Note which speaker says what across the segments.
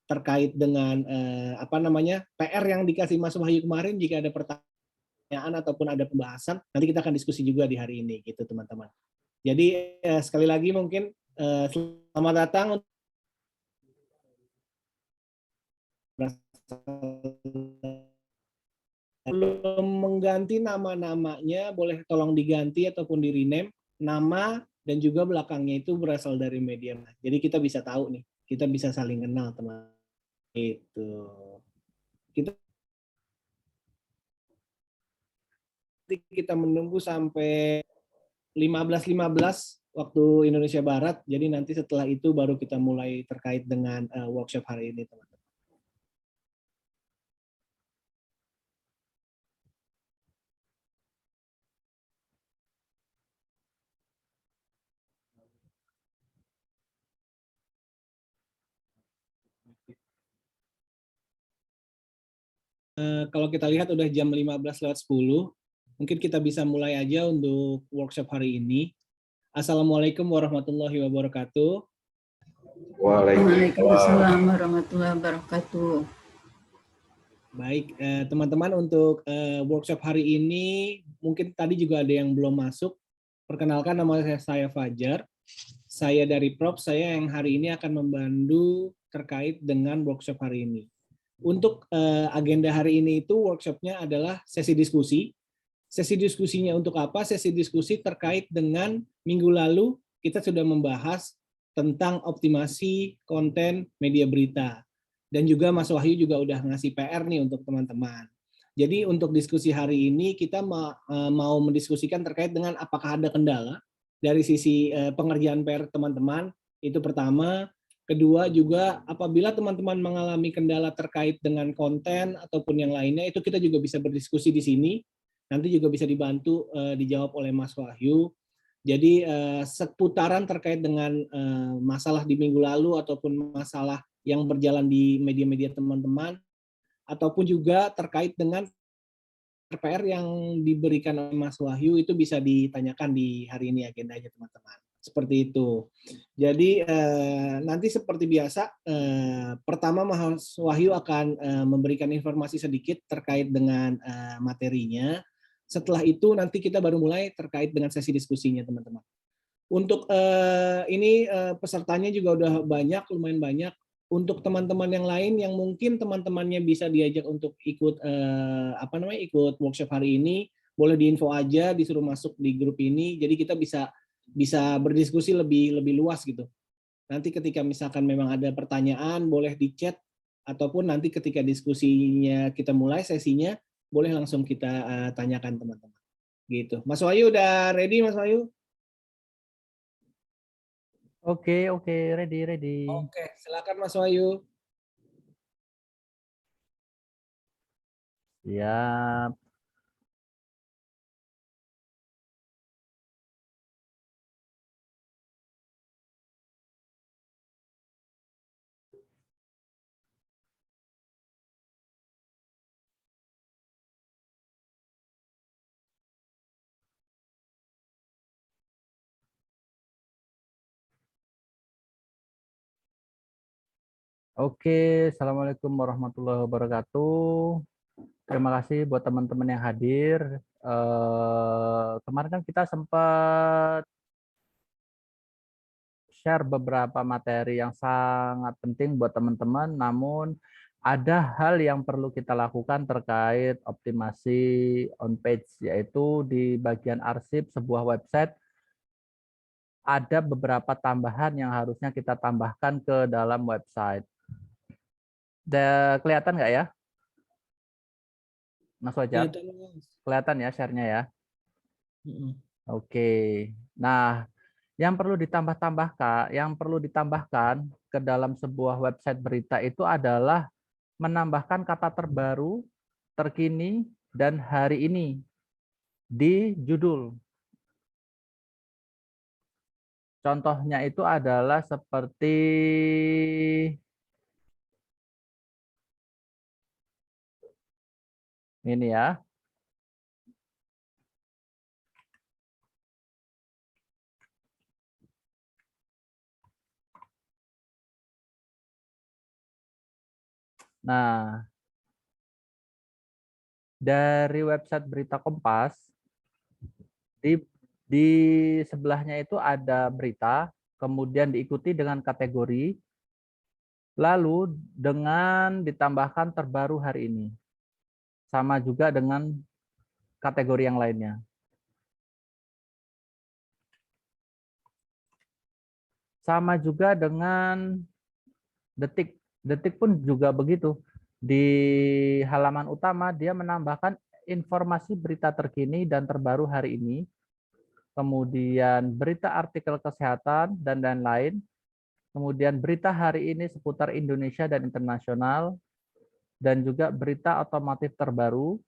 Speaker 1: terkait dengan apa namanya PR yang dikasih Mas Wahyu kemarin. Jika ada pertanyaan ataupun ada pembahasan, nanti kita akan diskusi juga di hari ini, gitu teman-teman. Jadi sekali lagi mungkin selamat datang. Belum mengganti nama-namanya, boleh tolong diganti ataupun di-rename nama dan juga belakangnya itu berasal dari media. Jadi kita bisa tahu nih, kita bisa saling kenal teman. Itu. Kita menunggu sampai 15.15 waktu Indonesia Barat. Jadi nanti setelah itu baru kita mulai terkait dengan workshop hari ini, teman-teman. Kalau kita lihat udah jam 15:10, mungkin kita bisa mulai aja untuk workshop hari ini. Assalamualaikum warahmatullahi wabarakatuh.
Speaker 2: Waalaikumsalam warahmatullahi wabarakatuh.
Speaker 1: Baik, teman-teman, untuk workshop hari ini mungkin tadi juga ada yang belum masuk. Perkenalkan, nama saya Fajar. Saya dari Prop, saya yang hari ini akan membantu terkait dengan workshop hari ini. Untuk agenda hari ini itu workshopnya adalah sesi diskusi. Sesi diskusinya untuk apa? Sesi diskusi terkait dengan minggu lalu kita sudah membahas tentang optimasi konten media berita. Dan juga Mas Wahyu juga udah ngasih PR nih untuk teman-teman. Jadi untuk diskusi hari ini kita mau mendiskusikan terkait dengan apakah ada kendala dari sisi pengerjaan PR teman-teman. Itu pertama. Kedua juga apabila teman-teman mengalami kendala terkait dengan konten ataupun yang lainnya, itu kita juga bisa berdiskusi di sini. Nanti juga bisa dibantu dijawab oleh Mas Wahyu. Jadi seputaran terkait dengan masalah di minggu lalu ataupun masalah yang berjalan di media-media teman-teman, ataupun juga terkait dengan PR yang diberikan oleh Mas Wahyu, itu bisa ditanyakan di hari ini agendanya teman-teman. Seperti itu. Jadi nanti seperti biasa, pertama Mas Wahyu akan memberikan informasi sedikit terkait dengan materinya. Setelah itu nanti kita baru mulai terkait dengan sesi diskusinya, teman-teman. Untuk ini pesertanya juga udah banyak, lumayan banyak. Untuk teman-teman yang lain yang mungkin teman-temannya bisa diajak untuk ikut ikut workshop hari ini, boleh diinfo aja, disuruh masuk di grup ini. Jadi kita bisa berdiskusi lebih luas gitu. Nanti ketika misalkan memang ada pertanyaan, boleh di chat, ataupun nanti ketika diskusinya kita mulai sesinya, boleh langsung kita tanyakan teman-teman. Gitu. Mas Wahyu udah ready, Mas Wahyu?
Speaker 3: Oke, ready.
Speaker 1: Oke, silakan Mas Wahyu.
Speaker 3: Siap. Oke, Assalamualaikum warahmatullahi wabarakatuh. Terima kasih buat teman-teman yang hadir. Kemarin kan kita sempat share beberapa materi yang sangat penting buat teman-teman, namun ada hal yang perlu kita lakukan terkait optimasi on page, yaitu di bagian arsip sebuah website ada beberapa tambahan yang harusnya kita tambahkan ke dalam website. Kelihatan nggak ya, Mas Wajar? Kelihatan ya share-nya ya? Oke. Nah, yang perlu ditambahkan ke dalam sebuah website berita itu adalah menambahkan kata terbaru, terkini, dan hari ini di judul. Contohnya itu adalah seperti ini ya. Nah, dari website Berita Kompas, di sebelahnya itu ada berita, kemudian diikuti dengan kategori, lalu dengan ditambahkan terbaru hari ini. Sama juga dengan kategori yang lainnya. Sama juga dengan detik. Detik pun juga begitu. Di halaman utama dia menambahkan informasi berita terkini dan terbaru hari ini. Kemudian berita artikel kesehatan dan lain-lain. Kemudian berita hari ini seputar Indonesia dan internasional. Dan juga berita otomotif terbaru.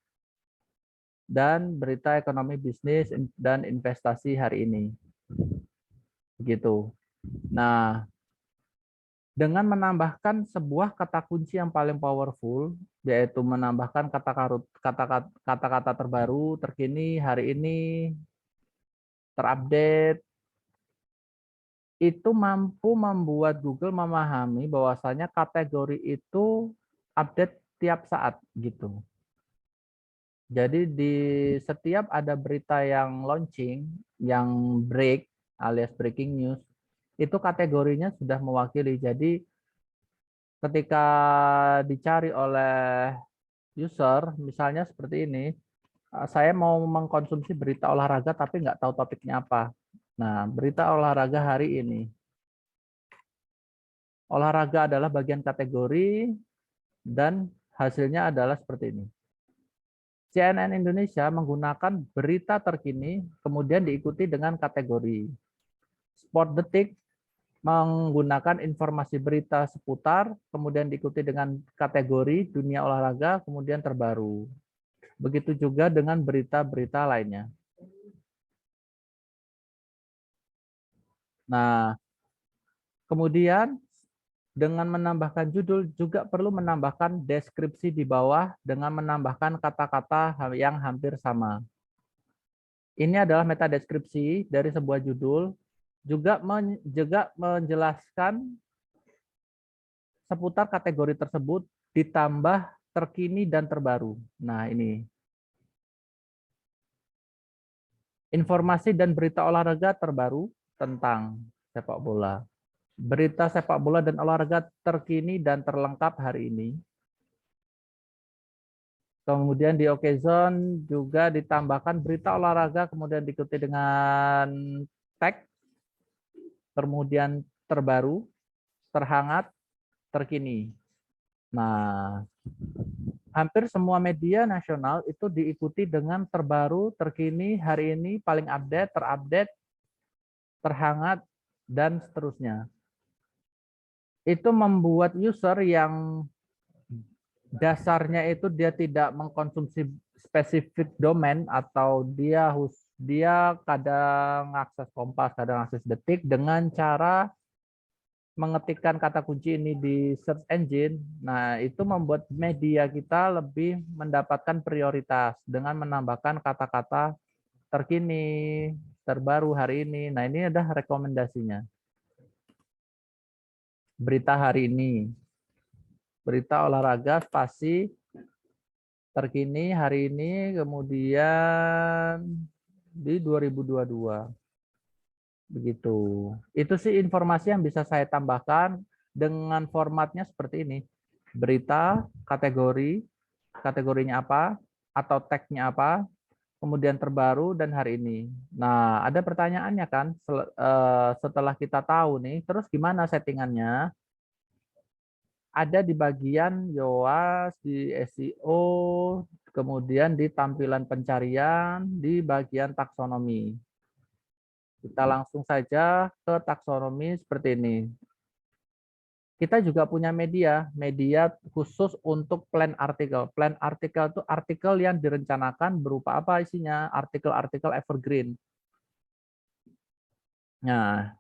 Speaker 3: Dan berita ekonomi bisnis dan investasi hari ini. Begitu. Nah, dengan menambahkan sebuah kata kunci yang paling powerful, yaitu menambahkan kata-kata terbaru, terkini, hari ini, terupdate, itu mampu membuat Google memahami bahwasanya kategori itu update tiap saat gitu. Jadi di setiap ada berita yang launching, yang break alias breaking news, itu kategorinya sudah mewakili. Jadi ketika dicari oleh user, misalnya seperti ini, saya mau mengkonsumsi berita olahraga tapi nggak tahu topiknya apa. Nah, berita olahraga hari ini. Olahraga adalah bagian kategori dan hasilnya adalah seperti ini. CNN Indonesia menggunakan berita terkini, kemudian diikuti dengan kategori. Sport Detik menggunakan informasi berita seputar, kemudian diikuti dengan kategori dunia olahraga, kemudian terbaru. Begitu juga dengan berita-berita lainnya. Nah, kemudian dengan menambahkan judul juga perlu menambahkan deskripsi di bawah dengan menambahkan kata-kata yang hampir sama. Ini adalah meta deskripsi dari sebuah judul, juga menjelaskan seputar kategori tersebut ditambah terkini dan terbaru. Nah, ini. Informasi dan berita olahraga terbaru tentang sepak bola. Berita sepak bola dan olahraga terkini dan terlengkap hari ini. Kemudian di occasion juga ditambahkan berita olahraga, kemudian diikuti dengan tag, kemudian terbaru, terhangat, terkini. Nah, hampir semua media nasional itu diikuti dengan terbaru, terkini, hari ini, paling update, terupdate, terhangat, dan seterusnya. Itu membuat user yang dasarnya itu dia tidak mengkonsumsi spesifik domain atau dia kadang akses Kompas, kadang akses Detik dengan cara mengetikkan kata kunci ini di search engine. Nah, itu membuat media kita lebih mendapatkan prioritas dengan menambahkan kata-kata terkini, terbaru hari ini. Nah, ini adalah rekomendasinya. Berita hari ini. Berita olahraga spasi terkini hari ini, kemudian di 2022. Begitu. Itu sih informasi yang bisa saya tambahkan dengan formatnya seperti ini. Berita, kategori, kategorinya apa, atau tag-nya apa, kemudian terbaru, dan hari ini. Nah, ada pertanyaannya kan, setelah kita tahu nih, terus gimana settingannya? Ada di bagian YOAS, di SEO, kemudian di tampilan pencarian, di bagian taksonomi. Kita langsung saja ke taksonomi seperti ini. Kita juga punya media khusus untuk plan artikel. Plan artikel itu artikel yang direncanakan berupa apa isinya? Artikel-artikel evergreen. Nah,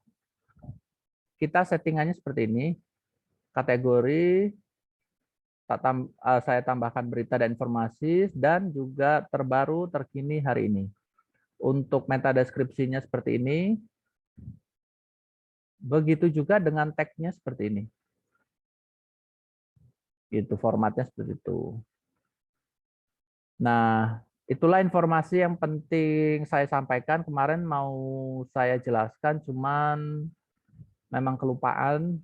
Speaker 3: kita settingannya seperti ini. Kategori, saya tambahkan berita dan informasi, dan juga terbaru, terkini, hari ini. Untuk meta deskripsinya seperti ini. Begitu juga dengan tag-nya seperti ini. Gitu formatnya seperti itu. Nah, itulah informasi yang penting saya sampaikan kemarin mau saya jelaskan, cuman memang kelupaan,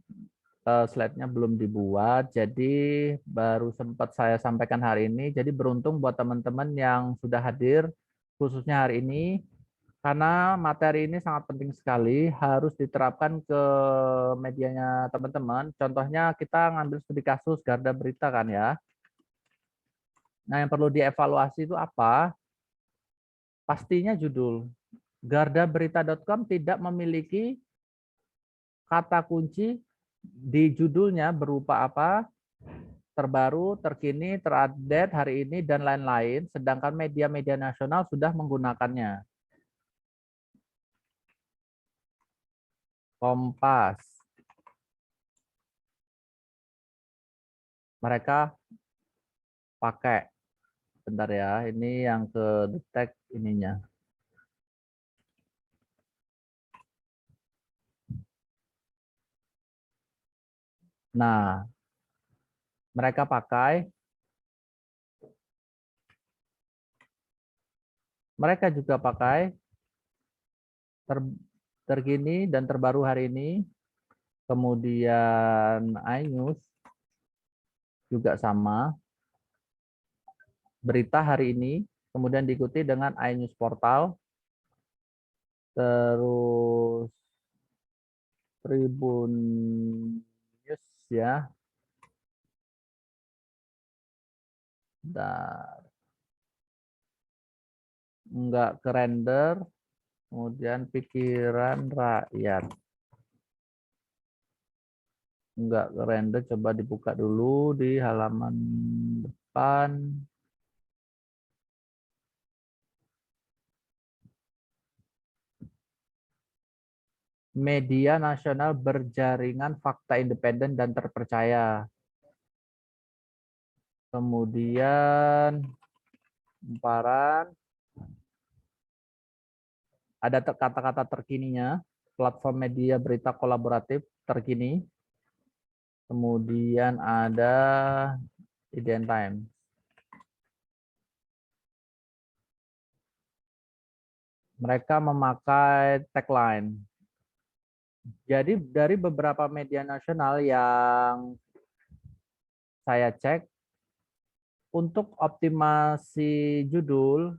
Speaker 3: slide-nya belum dibuat, jadi baru sempat saya sampaikan hari ini. Jadi beruntung buat teman-teman yang sudah hadir, khususnya hari ini, karena materi ini sangat penting sekali, harus diterapkan ke medianya teman-teman. Contohnya kita ngambil studi kasus Garda Berita kan ya. Nah, yang perlu dievaluasi itu apa? Pastinya judul. Gardaberita.com tidak memiliki kata kunci di judulnya berupa apa? Terbaru, terkini, terupdate, hari ini, dan lain-lain. Sedangkan media-media nasional sudah menggunakannya. Kompas. Mereka pakai. Bentar ya, ini yang ke detect ininya. Nah, mereka pakai. Mereka juga pakai terkini dan terbaru hari ini. Kemudian iNews juga sama. Berita hari ini, kemudian diikuti dengan iNews Portal, terus Tribun News ya, dan enggak ke render, kemudian Pikiran Rakyat. Enggak ke render, coba dibuka dulu di halaman depan. Media nasional berjaringan fakta independen dan terpercaya. Kemudian Kumparan, ada kata-kata terkininya, platform media berita kolaboratif terkini. Kemudian ada Idn Time. Mereka memakai tagline. Jadi dari beberapa media nasional yang saya cek, untuk optimasi judul,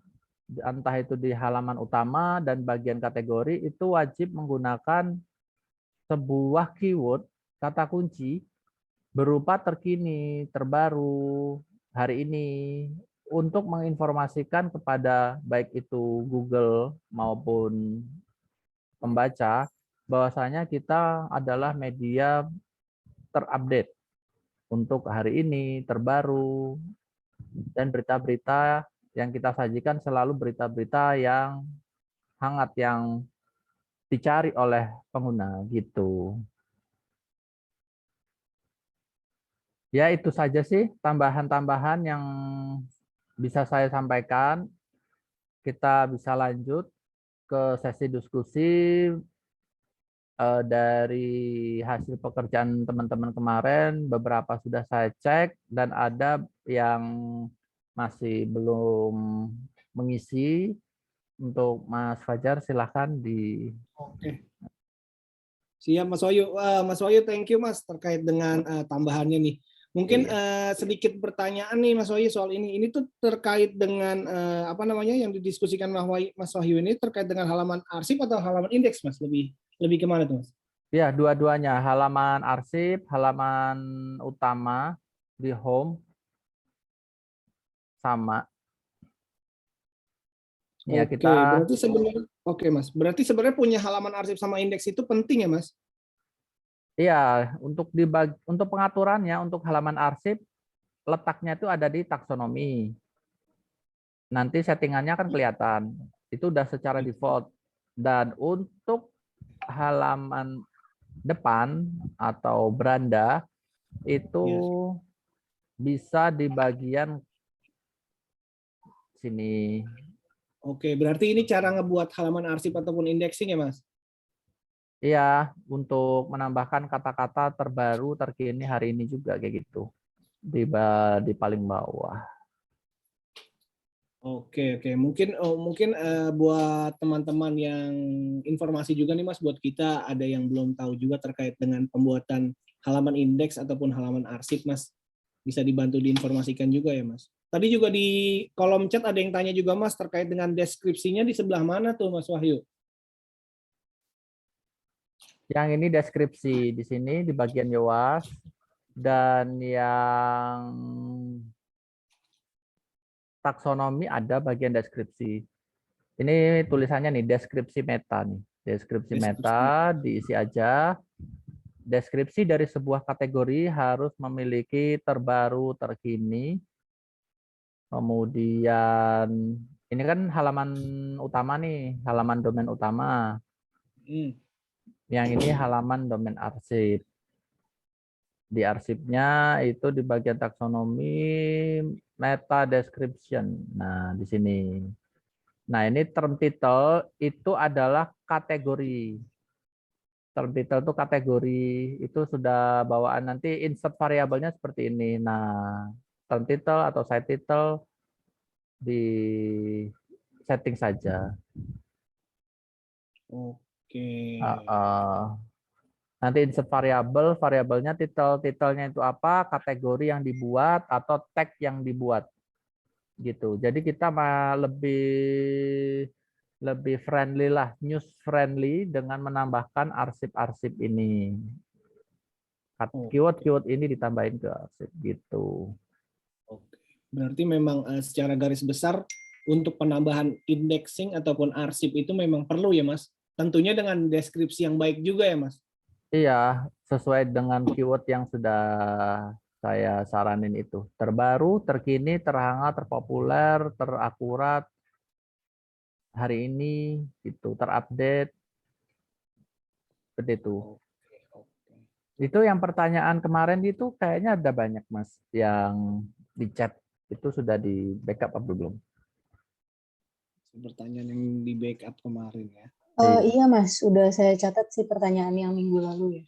Speaker 3: entah itu di halaman utama dan bagian kategori, itu wajib menggunakan sebuah keyword, kata kunci, berupa terkini, terbaru, hari ini, untuk menginformasikan kepada baik itu Google maupun pembaca, bahwasanya kita adalah media terupdate untuk hari ini, terbaru, dan berita-berita yang kita sajikan selalu berita-berita yang hangat, yang dicari oleh pengguna gitu. Ya itu saja sih tambahan-tambahan yang bisa saya sampaikan. Kita bisa lanjut ke sesi diskusi dari hasil pekerjaan teman-teman kemarin. Beberapa sudah saya cek dan ada yang masih belum mengisi. Untuk Mas Fajar silahkan di.
Speaker 1: Oke. Siap Mas Wahyu. Mas Wahyu, thank you Mas terkait dengan tambahannya nih. Mungkin sedikit pertanyaan nih Mas Wahyu soal ini. Ini tuh terkait dengan apa namanya yang didiskusikan Mas Wahyu ini terkait dengan halaman arsip atau halaman indeks Mas? Lebih kemana tuh Mas?
Speaker 3: Ya, dua-duanya, halaman arsip, halaman utama di home sama. Ya,
Speaker 1: Oke,
Speaker 3: kita
Speaker 1: berarti sebenarnya Mas. Berarti sebenarnya punya halaman arsip sama indeks itu penting ya Mas?
Speaker 3: iya, untuk pengaturannya untuk halaman arsip letaknya itu ada di taksonomi. Nanti settingannya kan kelihatan. Itu udah secara default. Dan untuk halaman depan atau beranda itu bisa di bagian sini.
Speaker 1: Oke, berarti ini cara ngebuat halaman arsip ataupun indexing ya Mas?
Speaker 3: Iya, untuk menambahkan kata-kata terbaru, terkini, hari ini juga kayak gitu. di paling bawah.
Speaker 1: Oke, oke. Mungkin buat teman-teman yang informasi juga nih Mas, buat kita ada yang belum tahu juga terkait dengan pembuatan halaman indeks ataupun halaman arsip Mas. Bisa dibantu diinformasikan juga ya Mas. Tadi juga di kolom chat ada yang tanya juga Mas terkait dengan deskripsinya di sebelah mana tuh Mas Wahyu?
Speaker 3: Yang ini deskripsi di sini di bagian Yowas, dan yang taksonomi ada bagian deskripsi. Ini tulisannya nih deskripsi meta nih. Deskripsi meta diisi aja. Deskripsi dari sebuah kategori harus memiliki terbaru, terkini. Kemudian ini kan halaman utama nih, halaman domain utama. Yang ini halaman domain arsip. Di arsipnya itu di bagian taksonomi meta description. Nah, di sini. Nah, ini term title itu adalah kategori. Term title itu kategori, itu sudah bawaan nanti insert variabelnya seperti ini. Nah, term title atau site title di setting saja.
Speaker 1: Oke.
Speaker 3: Nanti insert variabel, variabelnya titelnya itu apa, kategori yang dibuat atau tag yang dibuat, gitu. Jadi kita lebih friendly lah, news friendly dengan menambahkan arsip-arsip ini. Keyword-keyword ini ditambahin ke arsip, gitu.
Speaker 1: Oke. Berarti memang secara garis besar untuk penambahan indexing ataupun arsip itu memang perlu ya Mas. Tentunya dengan deskripsi yang baik juga ya Mas.
Speaker 3: Iya, sesuai dengan keyword yang sudah saya saranin itu. Terbaru, terkini, terhangat, terpopuler, terakurat, hari ini, gitu, terupdate, seperti itu. Itu yang pertanyaan kemarin itu kayaknya ada banyak Mas, yang di chat itu sudah di backup apa belum?
Speaker 1: Pertanyaan yang di backup kemarin ya.
Speaker 2: Iya Mas, udah saya catat sih pertanyaan yang minggu lalu ya.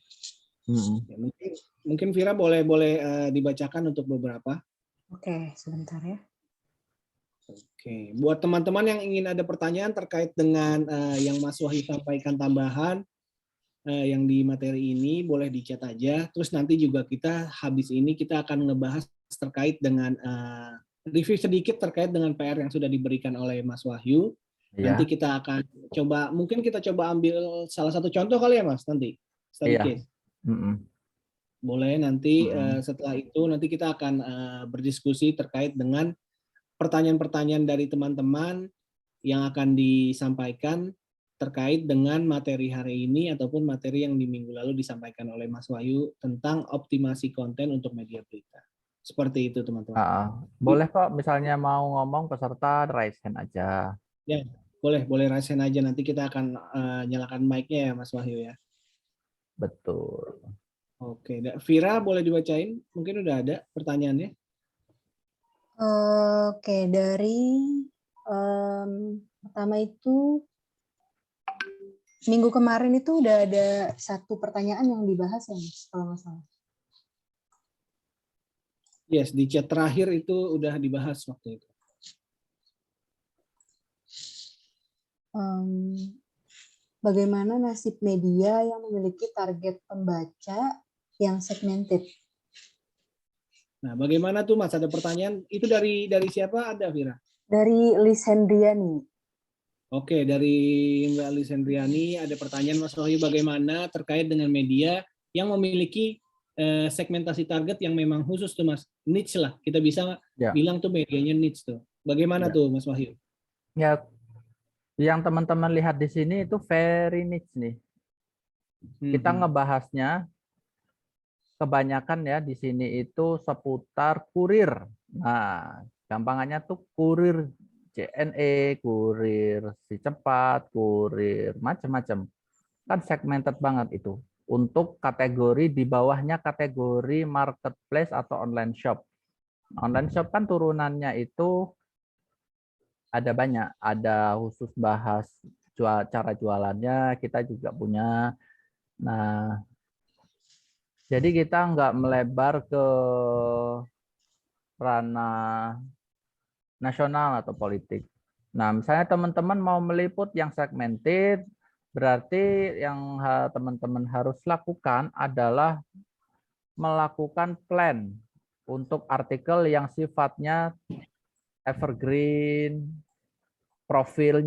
Speaker 1: Ya, mungkin Vira boleh dibacakan untuk beberapa.
Speaker 2: Oke, sebentar ya.
Speaker 1: Oke, buat teman-teman yang ingin ada pertanyaan terkait dengan yang Mas Wahyu sampaikan tambahan yang di materi ini, boleh di chat aja. Terus nanti juga kita habis ini kita akan ngebahas terkait dengan review sedikit terkait dengan PR yang sudah diberikan oleh Mas Wahyu.
Speaker 3: Iya.
Speaker 1: Nanti kita akan coba, mungkin kita coba ambil salah satu contoh kali ya Mas nanti. Study case. Boleh nanti setelah itu nanti kita akan berdiskusi terkait dengan pertanyaan-pertanyaan dari teman-teman yang akan disampaikan terkait dengan materi hari ini ataupun materi yang di minggu lalu disampaikan oleh Mas Wahyu tentang optimasi konten untuk media berita. Seperti itu teman-teman.
Speaker 3: Boleh kok misalnya mau ngomong peserta raise hand aja.
Speaker 1: Ya, boleh raise hand aja, nanti kita akan nyalakan mic-nya ya Mas Wahyu ya.
Speaker 3: Betul.
Speaker 1: Oke, Vira boleh dibacain? Mungkin udah ada pertanyaannya.
Speaker 2: Oke, dari pertama itu minggu kemarin itu udah ada satu pertanyaan yang dibahas ya Mas, kalau nggak salah.
Speaker 1: Yes, di chat terakhir itu udah dibahas waktu itu.
Speaker 2: Bagaimana nasib media yang memiliki target pembaca yang segmented?
Speaker 1: Nah, bagaimana tuh Mas? Ada pertanyaan? Itu dari siapa ada, Vira?
Speaker 2: Dari Lis Hendriani.
Speaker 1: Oke, dari Mbak Lis Hendriani ada pertanyaan Mas Wahyu, bagaimana terkait dengan media yang memiliki segmentasi target yang memang khusus tuh Mas, niche lah. Kita bisa bilang tuh medianya niche tuh. Bagaimana tuh Mas Wahyu?
Speaker 3: Ya, yang teman-teman lihat di sini itu very niche nih. Kita ngebahasnya kebanyakan ya di sini itu seputar kurir. Nah, gampangannya tuh kurir JNE, kurir si cepat, kurir macam-macam. Kan segmented banget itu. Untuk kategori di bawahnya kategori marketplace atau online shop. Online shop kan turunannya itu ada banyak. Ada khusus bahas cara jualannya, kita juga punya. Nah, jadi kita nggak melebar ke ranah nasional atau politik. Nah, misalnya teman-teman mau meliput yang segmented, berarti yang teman-teman harus lakukan adalah melakukan plan untuk artikel yang sifatnya evergreen, profil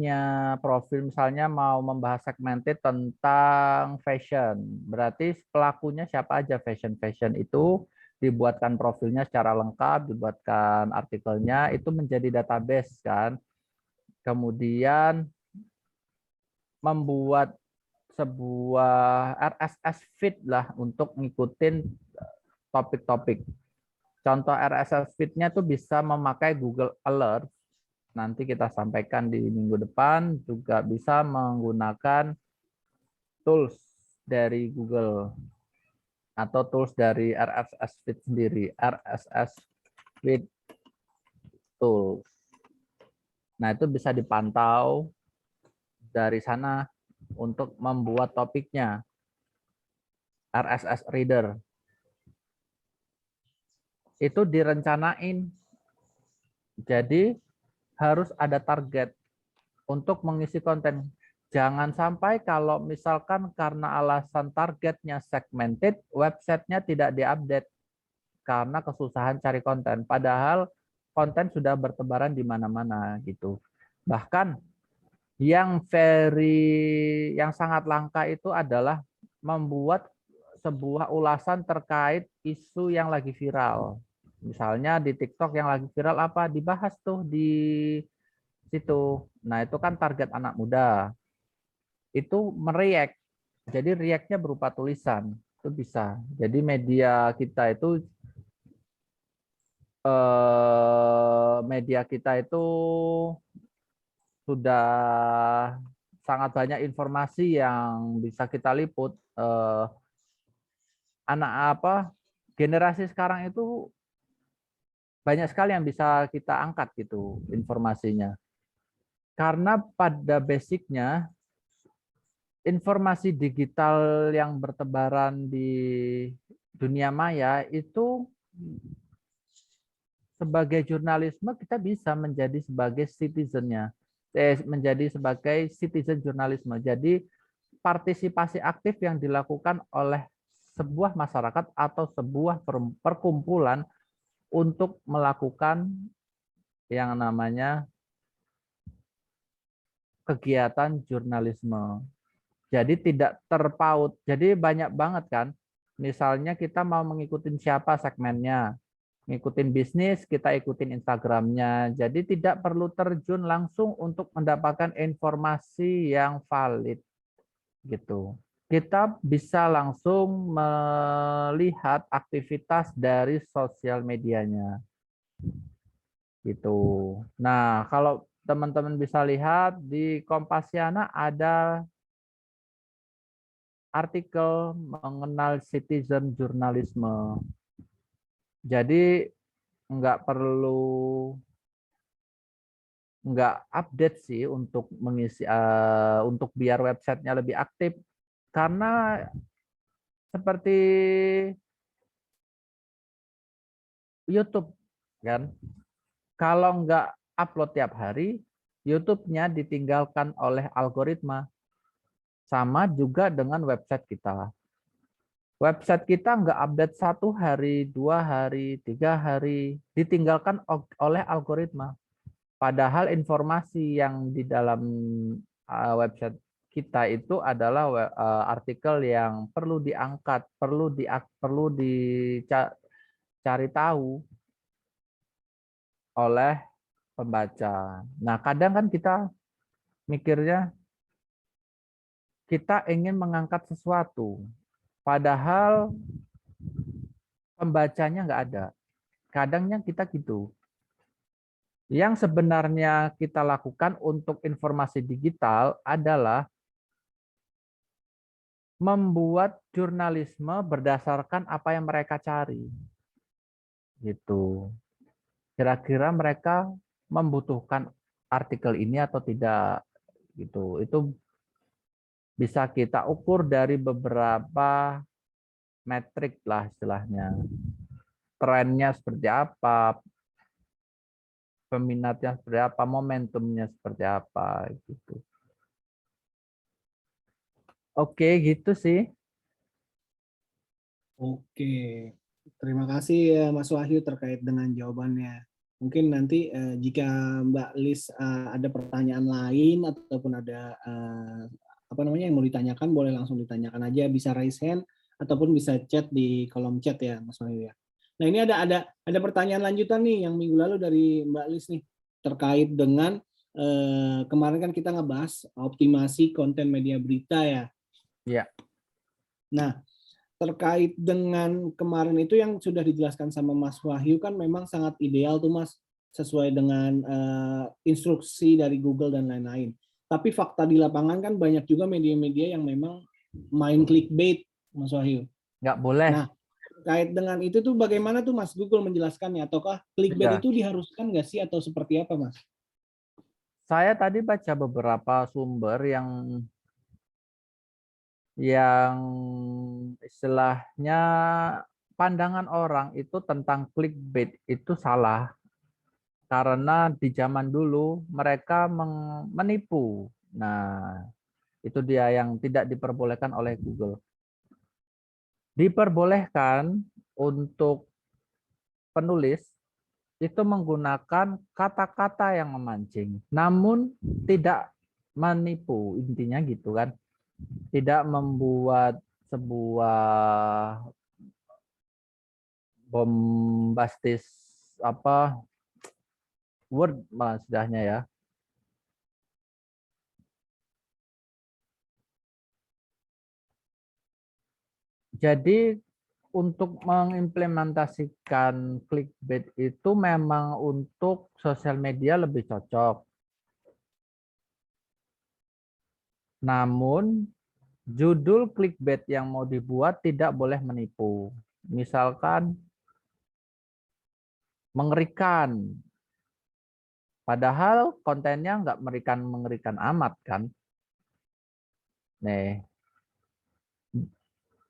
Speaker 3: misalnya mau membahas segmented tentang fashion. Berarti pelakunya siapa aja fashion itu, dibuatkan profilnya secara lengkap, dibuatkan artikelnya, itu menjadi database kan. Kemudian membuat sebuah RSS feed lah untuk ngikutin topik-topik. Contoh RSS feed-nya tuh bisa memakai Google Alert. Nanti kita sampaikan di minggu depan, juga bisa menggunakan tools dari Google atau tools dari RSS feed sendiri, RSS feed tools. Nah, itu bisa dipantau dari sana untuk membuat topiknya. RSS reader. Itu direncanain. Jadi harus ada target untuk mengisi konten. Jangan sampai kalau misalkan karena alasan targetnya segmented, websitenya tidak diupdate karena kesusahan cari konten. Padahal konten sudah bertebaran di mana-mana gitu. Bahkan yang sangat langka itu adalah membuat sebuah ulasan terkait isu yang lagi viral. Misalnya di TikTok yang lagi viral apa, dibahas tuh di situ. Nah, itu kan target anak muda. Itu mereact. Jadi react-nya berupa tulisan. Itu bisa. Jadi media kita itu sudah sangat banyak informasi yang bisa kita liput. Generasi sekarang itu banyak sekali yang bisa kita angkat gitu informasinya. Karena pada basicnya informasi digital yang bertebaran di dunia maya itu sebagai jurnalisme kita bisa menjadi sebagai citizennya, menjadi sebagai citizen jurnalisme. Jadi partisipasi aktif yang dilakukan oleh sebuah masyarakat atau sebuah perkumpulan untuk melakukan yang namanya kegiatan jurnalisme. Jadi tidak terpaut. Jadi banyak banget kan. Misalnya kita mau mengikuti siapa segmennya. Ngikutin bisnis, kita ikutin Instagramnya. Jadi tidak perlu terjun langsung untuk mendapatkan informasi yang valid. Gitu. Kita bisa langsung melihat aktivitas dari sosial medianya. Gitu. Nah, kalau teman-teman bisa lihat di Kompasiana ada artikel mengenal citizen jurnalisme. Jadi nggak update sih untuk mengisi untuk biar websitenya lebih aktif, karena seperti YouTube kan, kalau nggak upload tiap hari, YouTube-nya ditinggalkan oleh algoritma. Sama juga dengan website kita. Website kita nggak update 1 hari, 2 hari, 3 hari, ditinggalkan oleh algoritma. Padahal informasi yang di dalam website kita itu adalah artikel yang perlu diangkat, perlu dicari tahu oleh pembaca. Nah, kadang kan kita mikirnya kita ingin mengangkat sesuatu, padahal pembacanya nggak ada. Kadangnya kita gitu. Yang sebenarnya kita lakukan untuk informasi digital adalah membuat jurnalisme berdasarkan apa yang mereka cari. Gitu. Kira-kira mereka membutuhkan artikel ini atau tidak. Gitu. Itu bisa kita ukur dari beberapa metrik lah istilahnya. Trennya seperti apa, peminatnya seperti apa, momentumnya seperti apa gitu. Oke, gitu sih.
Speaker 1: Oke, terima kasih ya Mas Wahyu terkait dengan jawabannya. Mungkin nanti jika Mbak Lis ada pertanyaan lain ataupun ada apa namanya yang mau ditanyakan, boleh langsung ditanyakan aja, bisa raise hand ataupun bisa chat di kolom chat ya Mas Wahyu ya. Nah ini ada pertanyaan lanjutan nih yang minggu lalu dari Mbak Lis nih terkait dengan kemarin kan kita ngebahas optimasi konten media berita ya.
Speaker 3: Ya.
Speaker 1: Nah, terkait dengan kemarin itu yang sudah dijelaskan sama Mas Wahyu kan memang sangat ideal tuh Mas, sesuai dengan instruksi dari Google dan lain-lain. Tapi fakta di lapangan kan banyak juga media-media yang memang main clickbait, Mas Wahyu.
Speaker 3: Nggak boleh.
Speaker 1: Nah, terkait dengan itu tuh bagaimana tuh Mas Google menjelaskannya? Ataukah clickbait
Speaker 3: Ya.
Speaker 1: itu diharuskan nggak sih atau seperti apa Mas?
Speaker 3: Saya tadi baca beberapa sumber yang istilahnya pandangan orang itu tentang clickbait itu salah. Karena di zaman dulu mereka menipu. Nah, itu dia yang tidak diperbolehkan oleh Google. Diperbolehkan untuk penulis itu menggunakan kata-kata yang memancing, namun tidak menipu, intinya gitu kan. Tidak membuat sebuah bombastis apa word malah istilahnya ya. Jadi untuk mengimplementasikan clickbait itu memang untuk sosial media lebih cocok. Namun judul clickbait yang mau dibuat tidak boleh menipu. Misalkan mengerikan. Padahal kontennya nggak mengerikan amat kan. Nih,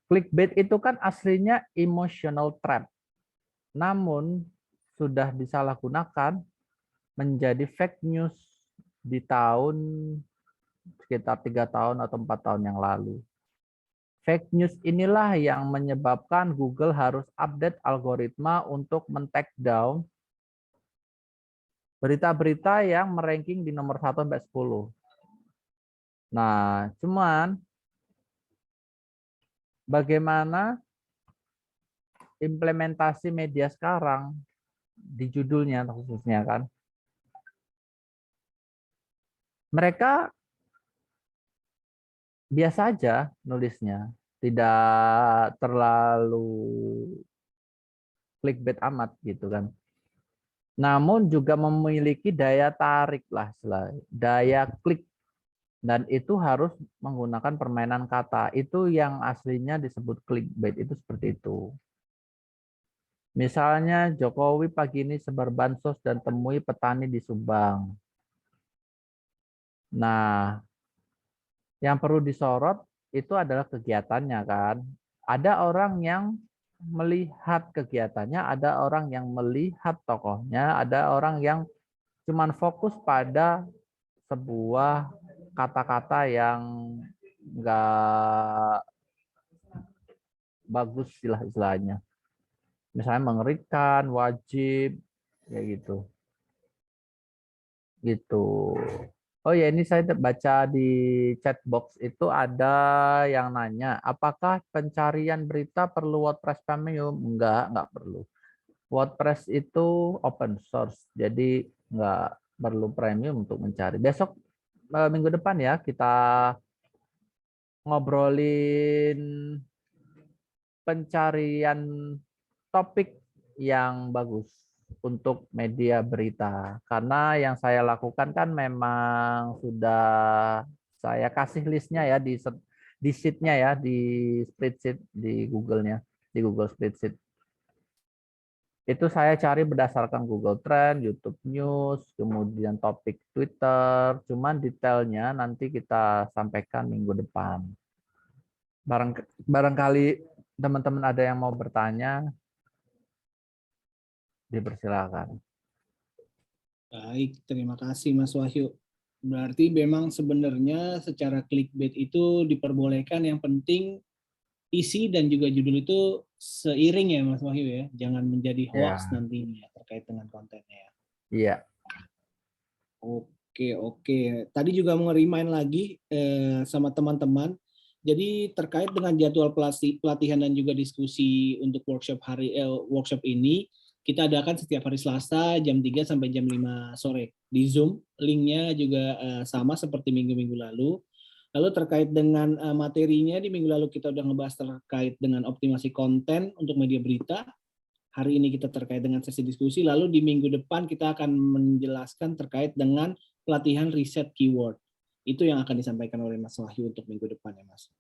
Speaker 3: clickbait itu kan aslinya emotional trap. Namun sudah disalahgunakan menjadi fake news di tahun sekitar 3 tahun atau 4 tahun yang lalu. Fake news inilah yang menyebabkan Google harus update algoritma untuk men-take down berita-berita yang meranking di nomor 1 sampai 10. Nah, cuman bagaimana implementasi media sekarang di judulnya khususnya kan. Mereka biasa aja nulisnya, tidak terlalu clickbait amat gitu kan. Namun juga memiliki daya tarik lah, daya klik, dan itu harus menggunakan permainan kata. Itu yang aslinya disebut clickbait, itu seperti itu. Misalnya Jokowi pagi ini sebar bansos dan temui petani di Subang. Nah, yang perlu disorot itu adalah kegiatannya kan. Ada orang yang melihat kegiatannya, ada orang yang melihat tokohnya, ada orang yang cuman fokus pada sebuah kata-kata yang enggak bagus istilahnya. Misalnya mengerikan, wajib, ya gitu. Gitu. Oh ya, ini saya baca di chat box itu ada yang nanya, apakah pencarian berita perlu WordPress Premium? Enggak perlu. WordPress itu open source, jadi enggak perlu premium untuk mencari. Besok minggu depan ya kita ngobrolin pencarian topik yang bagus untuk media berita. Karena yang saya lakukan kan memang sudah saya kasih listnya ya di sheet-nya ya, di spreadsheet di Google-nya, di Google Spreadsheet. Itu saya cari berdasarkan Google Trend, YouTube News, kemudian topik Twitter. Cuman detailnya nanti kita sampaikan minggu depan. Barangkali teman-teman ada yang mau bertanya, dipersilakan.
Speaker 1: Baik, terima kasih Mas Wahyu. Berarti memang sebenarnya secara clickbait itu diperbolehkan, yang penting isi dan juga judul itu seiring ya Mas Wahyu ya. Jangan menjadi hoax
Speaker 3: Ya,
Speaker 1: nantinya terkait dengan kontennya ya.
Speaker 3: iya.
Speaker 1: Oke, oke. Tadi juga mau remind lagi sama teman-teman. Jadi terkait dengan jadwal pelatihan dan juga diskusi untuk workshop ini, kita adakan setiap hari Selasa jam 3 sampai jam 5 sore di Zoom. Linknya juga sama seperti minggu-minggu lalu. Lalu terkait dengan materinya, di minggu lalu kita udah ngebahas terkait dengan optimasi konten untuk media berita. Hari ini kita terkait dengan sesi diskusi, lalu di minggu depan kita akan menjelaskan terkait dengan pelatihan riset keyword. Itu yang akan disampaikan oleh Mas Wahyu untuk minggu depan ya Mas.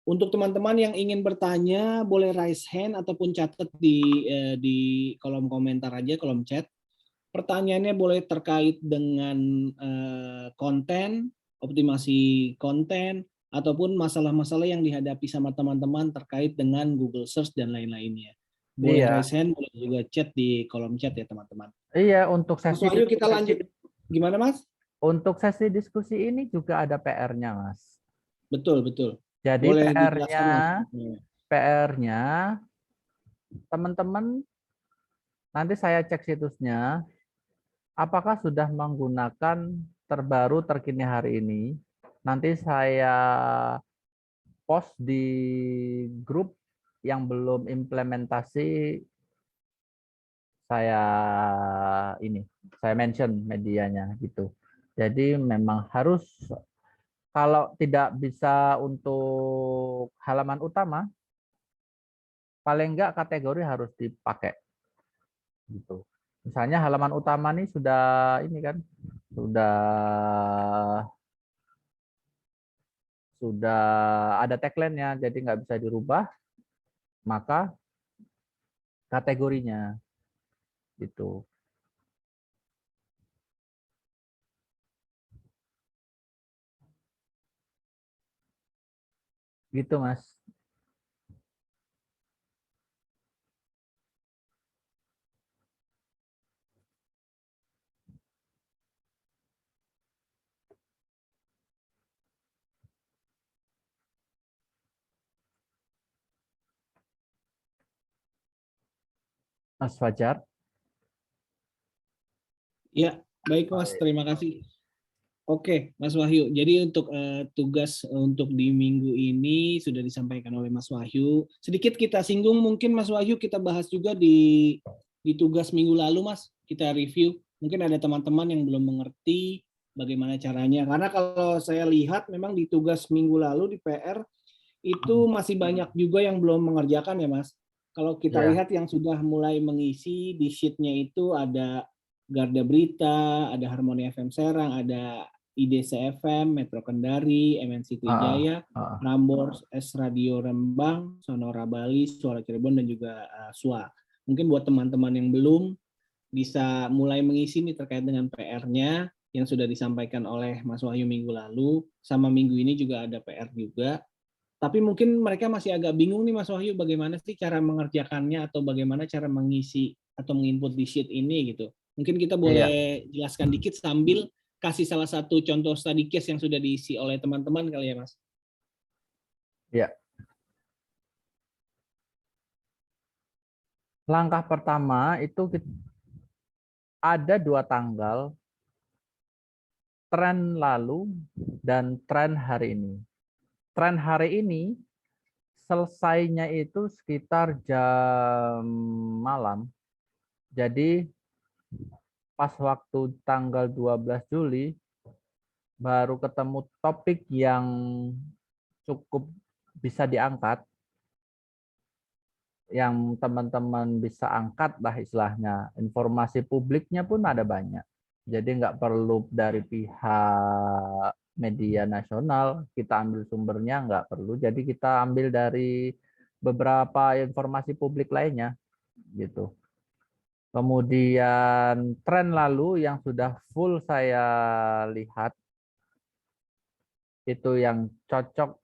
Speaker 1: Untuk teman-teman yang ingin bertanya, boleh raise hand ataupun catat di kolom komentar aja, kolom chat. Pertanyaannya boleh terkait dengan konten, optimasi konten, ataupun masalah-masalah yang dihadapi sama teman-teman terkait dengan Google Search dan lain-lainnya. Boleh
Speaker 3: Iya,
Speaker 1: raise hand, boleh juga chat di kolom chat ya teman-teman.
Speaker 3: iya untuk
Speaker 1: Mas
Speaker 3: sesi
Speaker 1: Wahyu kita lanjut. Gimana Mas?
Speaker 3: untuk sesi diskusi ini juga ada PR-nya, Mas.
Speaker 1: Betul, betul.
Speaker 3: Jadi
Speaker 1: Boleh
Speaker 3: PR-nya
Speaker 1: dijelaskan Mas.
Speaker 3: PR-nya teman-teman nanti saya cek situsnya apakah sudah menggunakan terbaru terkini hari ini. Nanti saya post di grup yang belum implementasi, saya saya mention medianya gitu. Jadi memang harus, kalau tidak bisa untuk halaman utama, paling enggak kategori harus dipakai gitu. Misalnya halaman utama nih sudah ini kan, sudah sudah ada tagline-nya, jadi nggak bisa dirubah, maka kategorinya gitu. Gitu, Mas. Mas Fajar.
Speaker 1: Ya, baik Mas, terima kasih. Oke, Mas Wahyu. Jadi untuk tugas untuk di minggu ini sudah disampaikan oleh Mas Wahyu. Sedikit kita singgung mungkin Mas Wahyu, kita bahas juga di tugas minggu lalu Mas. Kita review. Mungkin ada teman-teman yang belum mengerti bagaimana caranya. Karena kalau saya lihat memang di tugas minggu lalu di PR itu masih banyak juga yang belum mengerjakan ya Mas. Kalau kita
Speaker 3: Ya,
Speaker 1: lihat yang sudah mulai mengisi di sheet-nya itu ada Garda Berita, ada Harmoni FM Serang, ada IDC FM, Metro Kendari, MNC Trijaya, Prambors, S Radio Rembang, Sonora Bali, Suara Cirebon, dan juga SUA. Mungkin buat teman-teman yang belum bisa mulai mengisi nih terkait dengan PR-nya yang sudah disampaikan oleh Mas Wahyu minggu lalu, sama minggu ini juga ada PR juga. Tapi mungkin mereka masih agak bingung nih Mas Wahyu, bagaimana sih cara mengerjakannya atau bagaimana cara mengisi atau menginput di sheet ini gitu. Mungkin kita
Speaker 3: iya,
Speaker 1: boleh jelaskan dikit sambil kasih salah satu contoh study case yang sudah diisi oleh teman-teman kali ya Mas.
Speaker 3: iya. Langkah pertama itu ada 2 tanggal, tren lalu dan tren hari ini. Tren hari ini selesainya itu sekitar jam malam. Jadi pas waktu tanggal 12 Juli baru ketemu topik yang cukup bisa diangkat, yang teman-teman bisa angkat lah istilahnya. Informasi publiknya pun ada banyak. Jadi nggak perlu dari pihak media nasional, kita ambil sumbernya nggak perlu. Jadi kita ambil dari beberapa informasi publik lainnya gitu. Kemudian tren lalu yang sudah full saya lihat itu yang cocok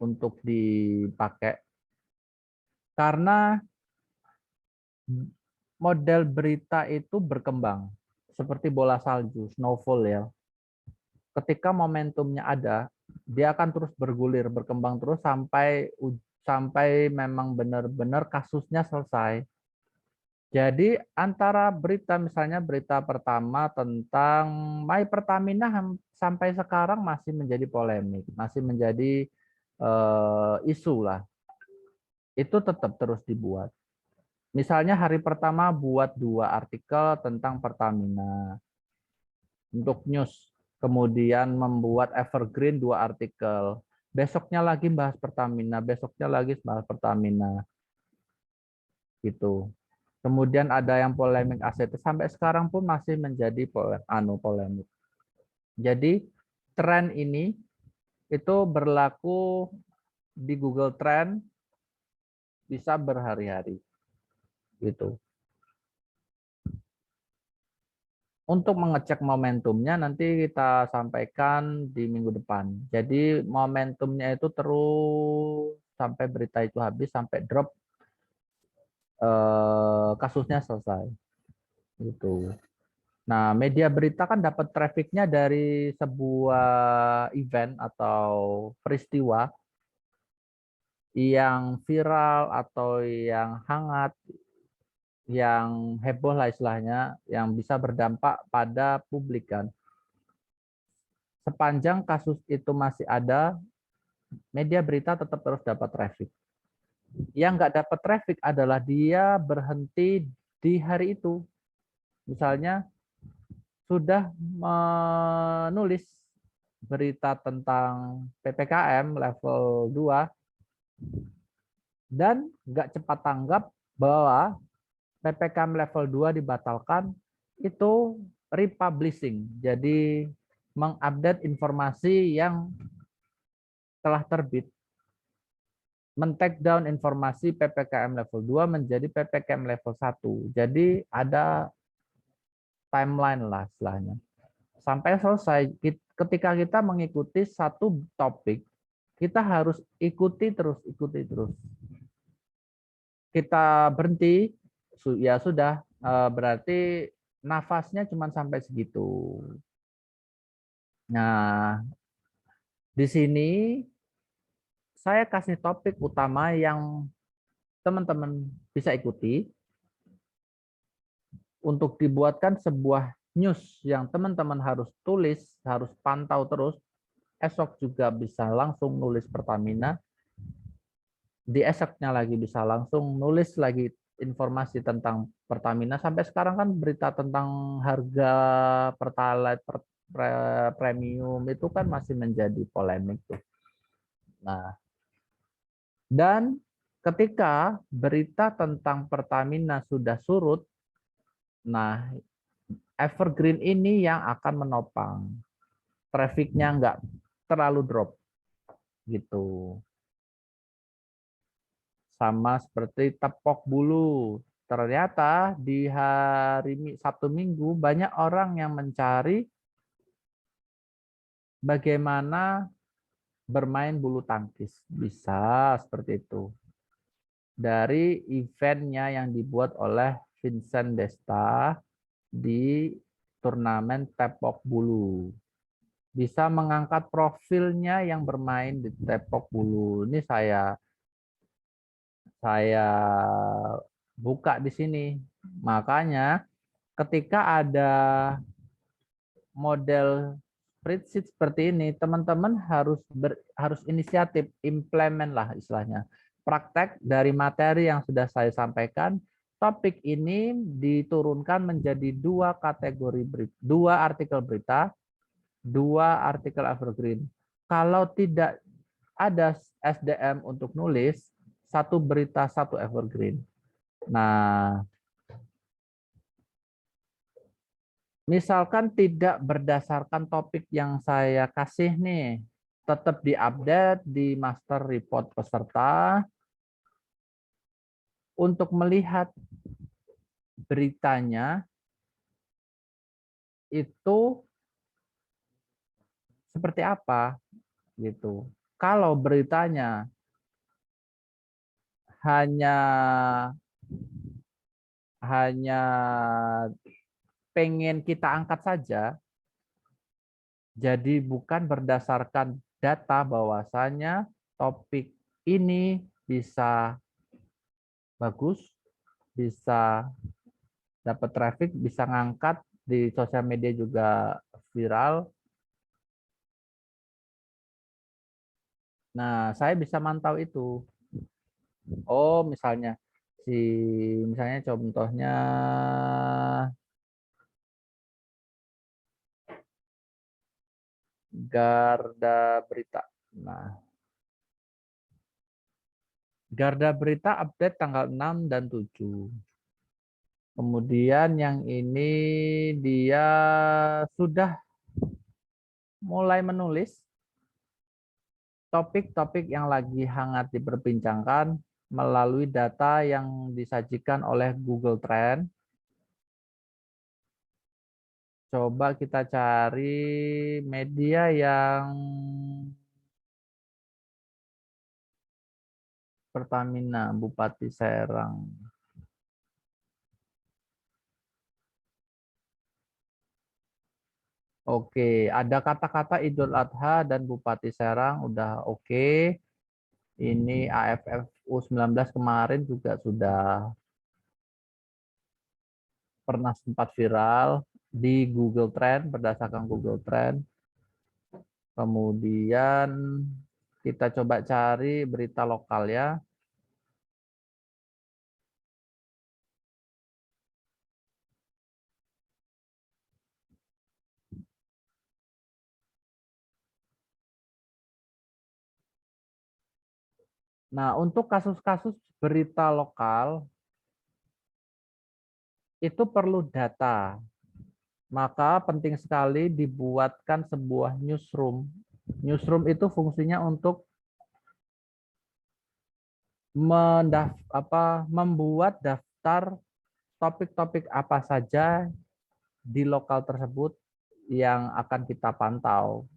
Speaker 3: untuk dipakai karena model berita itu berkembang. seperti bola salju, snowball ya. Ketika momentumnya ada, dia akan terus bergulir, berkembang terus sampai memang benar-benar kasusnya selesai. Jadi antara berita, misalnya berita pertama tentang My Pertamina sampai sekarang masih menjadi polemik, masih menjadi isu lah. Itu tetap terus dibuat. Misalnya hari pertama buat 2 artikel tentang Pertamina untuk news, kemudian membuat evergreen 2 artikel. Besoknya lagi bahas Pertamina, besoknya lagi bahas Pertamina. Gitu. Kemudian ada yang polemik ACT, sampai sekarang pun masih menjadi polemik. Jadi tren ini itu berlaku di Google Trend bisa berhari-hari. Gitu. Untuk mengecek momentumnya nanti kita sampaikan di minggu depan. Jadi momentumnya itu terus sampai berita itu habis, sampai drop kasusnya selesai. Gitu. Nah, media berita kan dapat trafficnya dari sebuah event atau peristiwa yang viral atau yang hangat, yang heboh lah istilahnya, yang bisa berdampak pada publik kan. Sepanjang kasus itu masih ada, media berita tetap terus dapat traffic. Yang nggak dapat traffic adalah dia berhenti di hari itu. Misalnya sudah menulis berita tentang PPKM level 2 dan nggak cepat tanggap bahwa PPKM level 2 dibatalkan, itu republishing. Jadi mengupdate informasi yang telah terbit. Men-take down informasi PPKM level 2 menjadi PPKM level 1. Jadi ada timeline lah istilahnya. Sampai selesai, ketika kita mengikuti satu topik, kita harus ikuti terus. Kita berhenti, ya sudah, berarti nafasnya cuma sampai segitu. Nah, di sini saya kasih topik utama yang teman-teman bisa ikuti untuk dibuatkan sebuah news yang teman-teman harus tulis, harus pantau terus. Esok juga bisa langsung nulis Pertamina. Di esoknya lagi bisa langsung nulis lagi informasi tentang Pertamina. Sampai sekarang kan berita tentang harga Pertalite premium itu kan masih menjadi polemik tuh. Nah, dan ketika berita tentang Pertamina sudah surut, nah evergreen ini yang akan menopang. Trafficnya nggak terlalu drop. Gitu. Sama seperti tepok bulu. Ternyata di hari Sabtu Minggu banyak orang yang mencari bagaimana bermain bulu tangkis. Bisa seperti itu. Dari eventnya yang dibuat oleh Vincent Desta di turnamen tepok bulu. Bisa mengangkat profilnya yang bermain di tepok bulu. Ini saya buka di sini. Makanya ketika ada model spreadsheet seperti ini, teman-teman harus inisiatif, implement lah istilahnya. Praktek dari materi yang sudah saya sampaikan, topik ini diturunkan menjadi 2 kategori berita, 2 artikel berita, 2 artikel evergreen. Kalau tidak ada SDM untuk nulis, 1 berita, 1 evergreen. Nah, misalkan tidak berdasarkan topik yang saya kasih nih, tetap diupdate di master report peserta untuk melihat beritanya itu seperti apa gitu. Kalau beritanya hanya pengen kita angkat saja, jadi bukan berdasarkan data bahwasanya topik ini bisa bagus, bisa dapat traffic, bisa ngangkat di sosial media juga viral. Nah, saya bisa mantau itu. Oh, misalnya misalnya contohnya Garda Berita. Nah, Garda Berita update tanggal 6 dan 7. Kemudian yang ini dia sudah mulai menulis topik-topik yang lagi hangat diperbincangkan melalui data yang disajikan oleh Google Trend. Coba kita cari media yang Pertamina, Bupati Serang. Oke, ada kata-kata Idul Adha dan Bupati Serang udah oke. Ini AFF U19 kemarin juga sudah pernah sempat viral di Google Trend, berdasarkan Google Trend. Kemudian kita coba cari berita lokal ya. Nah, untuk kasus-kasus berita lokal, itu perlu data. Maka penting sekali dibuatkan sebuah newsroom. Newsroom itu fungsinya untuk membuat daftar topik-topik apa saja di lokal tersebut yang akan kita pantau.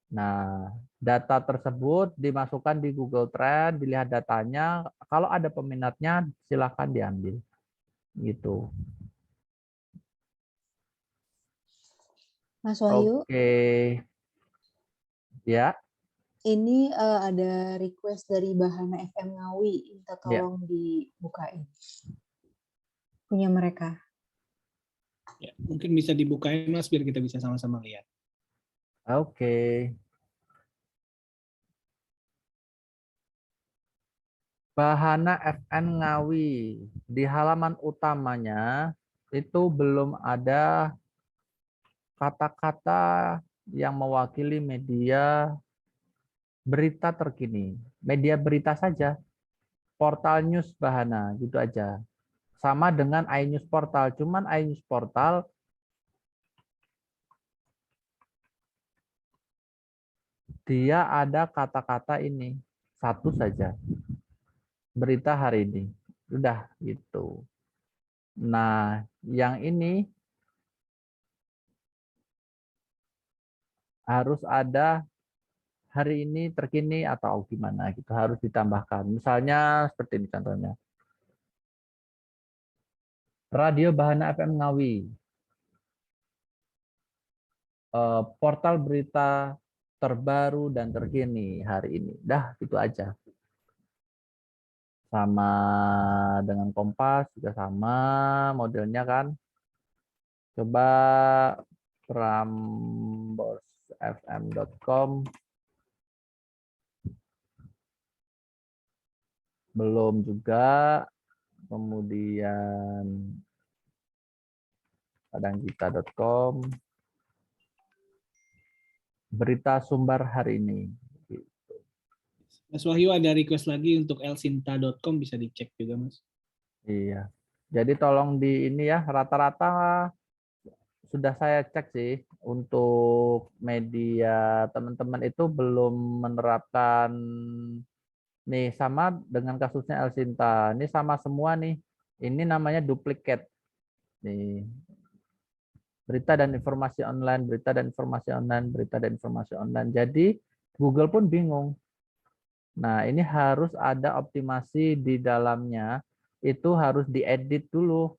Speaker 3: Nah, data tersebut dimasukkan di Google Trend, dilihat datanya. Kalau ada peminatnya, silakan diambil. Gitu.
Speaker 2: Mas Wahyu,
Speaker 3: Oke. Ya,
Speaker 2: ini ada request dari Bahana FM Ngawi, minta
Speaker 3: ya.
Speaker 2: tolong dibukain. Punya mereka.
Speaker 1: Ya, mungkin bisa dibukain Mas biar kita bisa sama-sama lihat.
Speaker 3: Oke. Bahana FN Ngawi. Di halaman utamanya itu belum ada kata-kata yang mewakili media berita terkini. Media berita saja. Portal news Bahana, gitu aja. Sama dengan iNews Portal. Cuman iNews Portal dia ada kata-kata ini. Satu saja. Berita hari ini. Udah gitu. Nah, yang ini harus ada hari ini terkini atau gimana gitu, harus ditambahkan. Misalnya seperti ini contohnya. Radio Bahana FM Ngawi. Portal berita terbaru dan terkini hari ini. Dah, gitu aja. Sama dengan Kompas juga sama modelnya kan. Coba prambosfm.com. Belum juga. Kemudian padanggita.com. Berita sumber hari ini.
Speaker 1: Mas Wahyu ada request lagi untuk elsinta.com, bisa dicek juga Mas.
Speaker 3: Iya. Jadi tolong di ini ya, rata-rata sudah saya cek sih untuk media teman-teman itu belum menerapkan nih, sama dengan kasusnya Elsinta. Ini sama semua nih. Ini namanya duplikat. Nih. Berita dan informasi online, berita dan informasi online, berita dan informasi online. Jadi Google pun bingung. Nah, ini harus ada optimasi di dalamnya. Itu harus diedit dulu.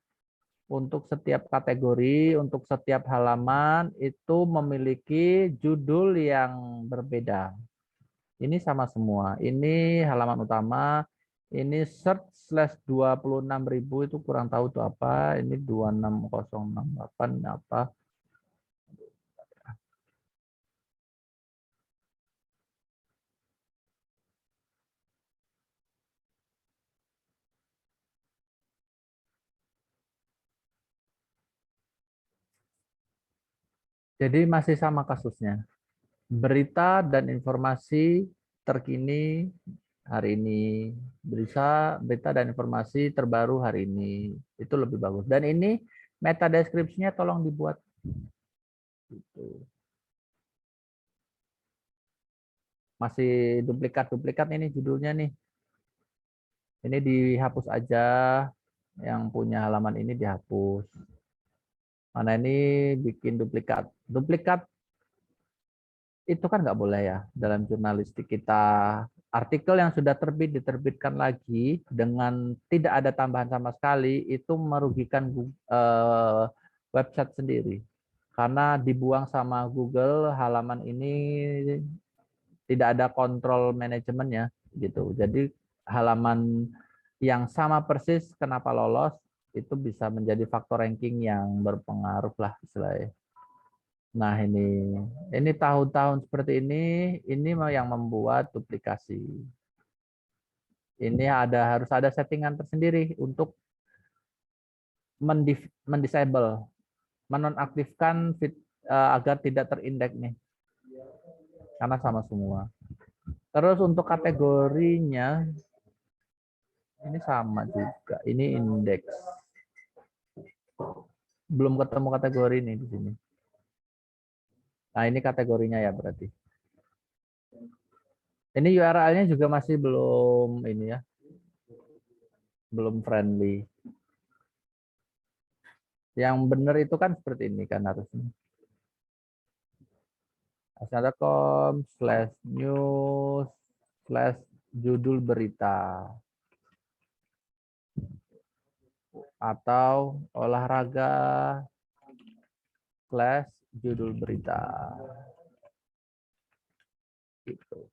Speaker 3: untuk setiap kategori, untuk setiap halaman itu memiliki judul yang berbeda. Ini sama semua. Ini halaman utama, ini search/26.000 itu kurang tahu itu apa. Ini 26068 apa. Jadi masih sama kasusnya. Berita dan informasi terkini hari ini. Berita dan informasi terbaru hari ini. Itu lebih bagus. Dan ini meta deskripsinya tolong dibuat. Gitu. Masih duplikat-duplikat ini judulnya nih. Ini dihapus aja. Yang punya halaman ini dihapus. Mana ini bikin duplikat. Duplikat itu kan nggak boleh ya dalam jurnalistik kita. Artikel yang sudah terbit diterbitkan lagi dengan tidak ada tambahan sama sekali itu merugikan website sendiri karena dibuang sama Google halaman ini tidak ada kontrol manajemennya gitu. Jadi halaman yang sama persis kenapa lolos itu bisa menjadi faktor ranking yang berpengaruh lah istilahnya. Nah ini tahun-tahun seperti ini yang membuat duplikasi. Ini harus ada settingan tersendiri untuk mendisable, menonaktifkan agar tidak terindeks nih, karena sama semua. Terus untuk kategorinya ini sama juga, ini indeks. Belum ketemu kategori ini di sini. Nah ini kategorinya ya berarti. Ini URL-nya juga masih belum ini ya, belum friendly. Yang benar itu kan seperti ini kan harusnya. asana.com/news/judul berita atau olahraga/judul berita. Gitu.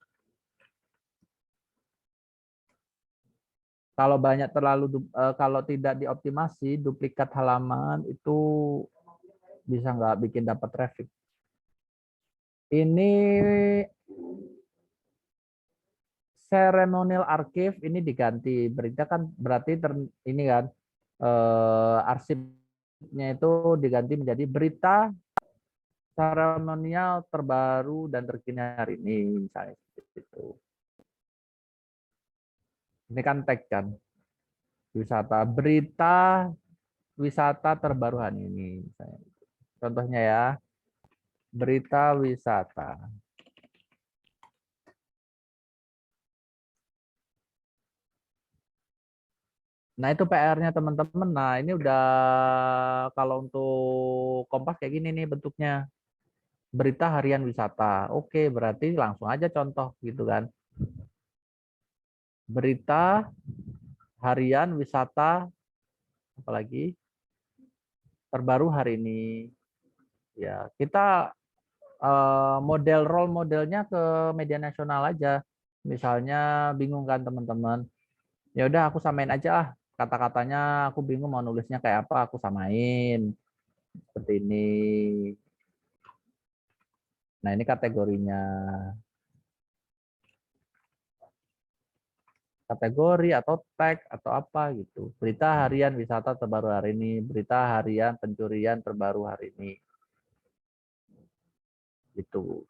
Speaker 3: Kalau kalau tidak dioptimasi, duplikat halaman itu bisa nggak bikin dapat traffic. Ini ceremonial archive ini diganti. Berita kan berarti ini kan arsipnya itu diganti menjadi berita seremonial terbaru dan terkini hari ini misalnya itu. Ini kan tag kan wisata, berita wisata terbaru hari ini misalnya. Contohnya ya, berita wisata. Nah itu PR-nya teman-teman. Nah ini udah kalau untuk Kompas kayak gini nih bentuknya. Berita harian wisata. Oke, berarti langsung aja contoh gitu kan. Berita harian wisata apalagi terbaru hari ini. Ya, kita model role modelnya ke media nasional aja. Misalnya bingung kan teman-teman. Ya udah aku samain aja lah kata-katanya, aku bingung mau nulisnya kayak apa, aku samain seperti ini. Nah ini kategorinya, kategori atau tag atau apa gitu. Berita harian wisata terbaru hari ini, berita harian pencurian terbaru hari ini. Gitu.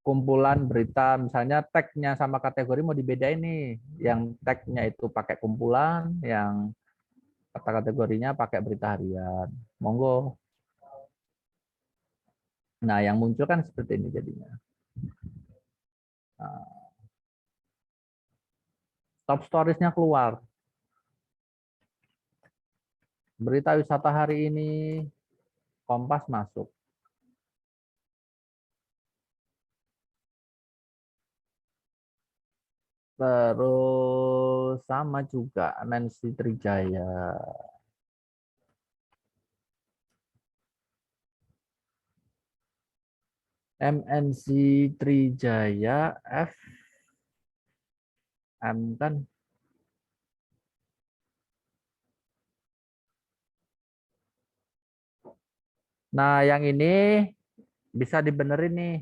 Speaker 3: Kumpulan berita, misalnya tagnya sama kategori mau dibedain nih. Yang tagnya itu pakai kumpulan, yang kata kategorinya pakai berita harian. Monggo. Nah, yang muncul kan seperti ini jadinya. Nah, top storiesnya keluar. Berita wisata hari ini, Kompas masuk. Terus sama juga Nancy Trijaya. MNC Trijaya F M kan. Nah, yang ini bisa dibenerin nih.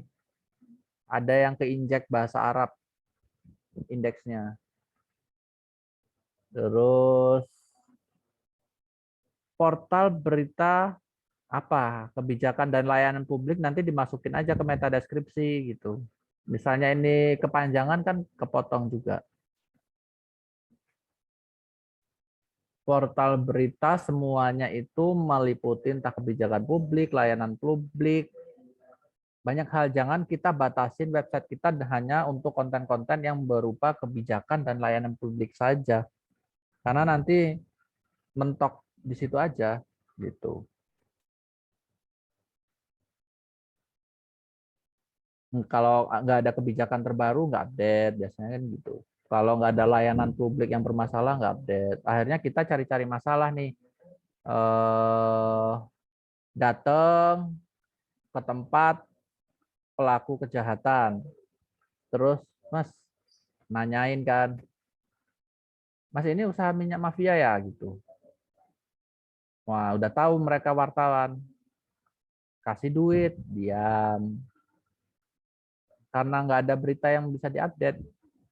Speaker 3: Ada yang keinjek bahasa Arab indeksnya. Terus portal berita apa kebijakan dan layanan publik nanti dimasukin aja ke meta deskripsi gitu. Misalnya ini kepanjangan kan kepotong juga. Portal berita semuanya itu meliputi entah kebijakan publik, layanan publik, banyak hal. Jangan kita batasin website kita hanya untuk konten-konten yang berupa kebijakan dan layanan publik saja. Karena nanti mentok di situ aja gitu. Kalau nggak ada kebijakan terbaru nggak update biasanya kan gitu. Kalau nggak ada layanan publik yang bermasalah nggak update. Akhirnya kita cari-cari masalah nih. Datang ke tempat pelaku kejahatan, terus Mas nanyain kan, Mas ini usaha minyak mafia ya gitu. Wah udah tahu mereka wartawan, kasih duit, diam. Karena nggak ada berita yang bisa diupdate,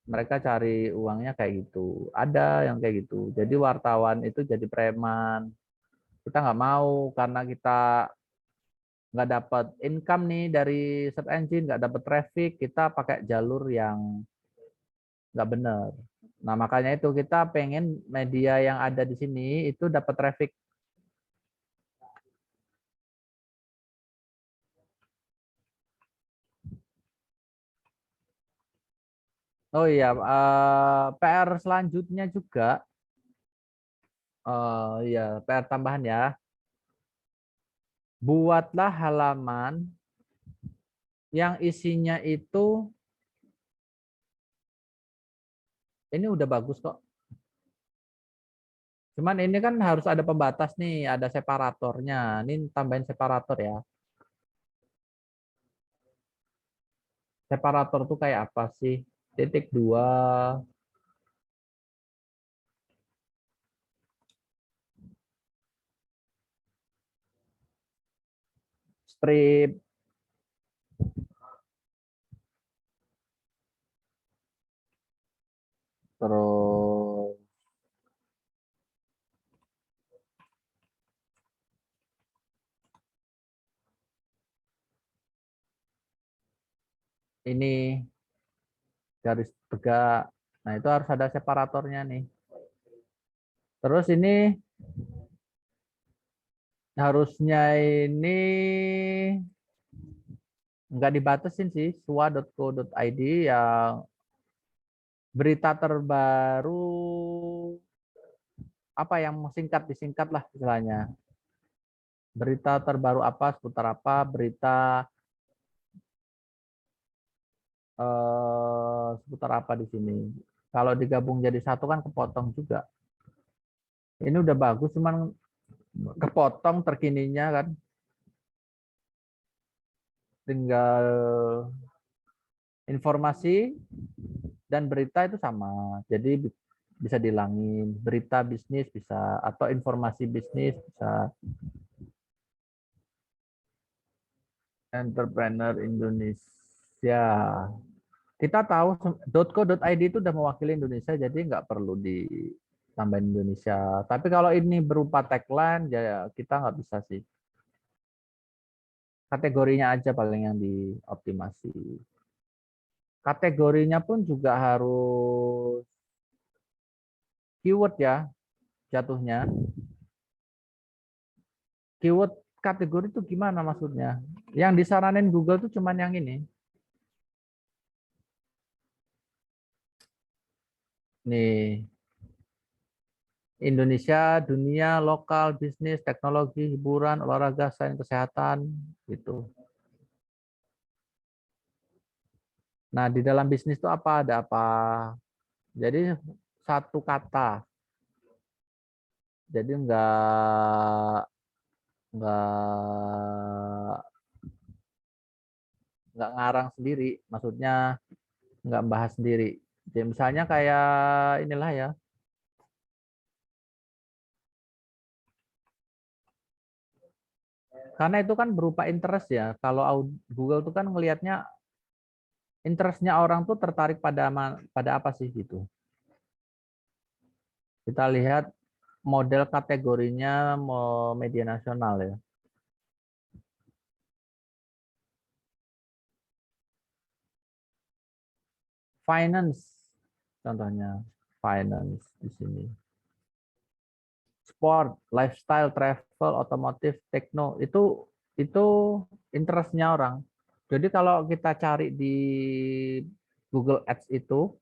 Speaker 3: mereka cari uangnya kayak gitu. Ada yang kayak gitu. Jadi wartawan itu jadi preman. Kita nggak mau karena kita nggak dapat income nih dari search engine, nggak dapat traffic, kita pakai jalur yang nggak benar. Nah makanya itu kita pengen media yang ada di sini itu dapat traffic. Oh iya, PR selanjutnya juga, ya PR tambahan ya. Buatlah halaman yang isinya itu, ini udah bagus kok. Cuman ini kan harus ada pembatas nih, ada separatornya. Ini tambahin separator ya. Separator tuh kayak apa sih? Titik dua, strip, terus ini garis tegak. Nah itu harus ada separatornya nih. Terus ini harusnya ini nggak dibatasin sih, sua.co.id yang berita terbaru apa yang singkat disingkat lah istilahnya. Berita terbaru apa, seputar apa, berita seputar apa di sini. Kalau digabung jadi satu kan kepotong juga. Ini udah bagus, cuman kepotong terkininya kan. Tinggal informasi dan berita itu sama. Jadi bisa dihilangin. Berita bisnis bisa, atau informasi bisnis bisa. Entrepreneur Indonesia. Kita tahu .co.id itu udah mewakili Indonesia, jadi nggak perlu ditambahin Indonesia. Tapi kalau ini berupa tagline, ya kita nggak bisa sih. Kategorinya aja paling yang dioptimasi. Kategorinya pun juga harus keyword ya jatuhnya. Keyword kategori itu gimana maksudnya? Yang disaranin Google tuh cuman yang ini. Nih, Indonesia, dunia, lokal, bisnis, teknologi, hiburan, olahraga, sains, kesehatan, gitu. Nah, di dalam bisnis itu apa? Ada apa? Jadi satu kata. Jadi enggak nggak ngarang sendiri, maksudnya nggak bahas sendiri. Jadi misalnya kayak inilah ya, karena itu kan berupa interest ya. Kalau Google tuh kan ngelihatnya interestnya orang tuh tertarik pada apa sih gitu. Kita lihat model kategorinya media nasional ya. Finance, contohnya finance di sini. Sport, lifestyle, travel, otomotif, tekno, itu interestnya orang. Jadi kalau kita cari di Google Ads itu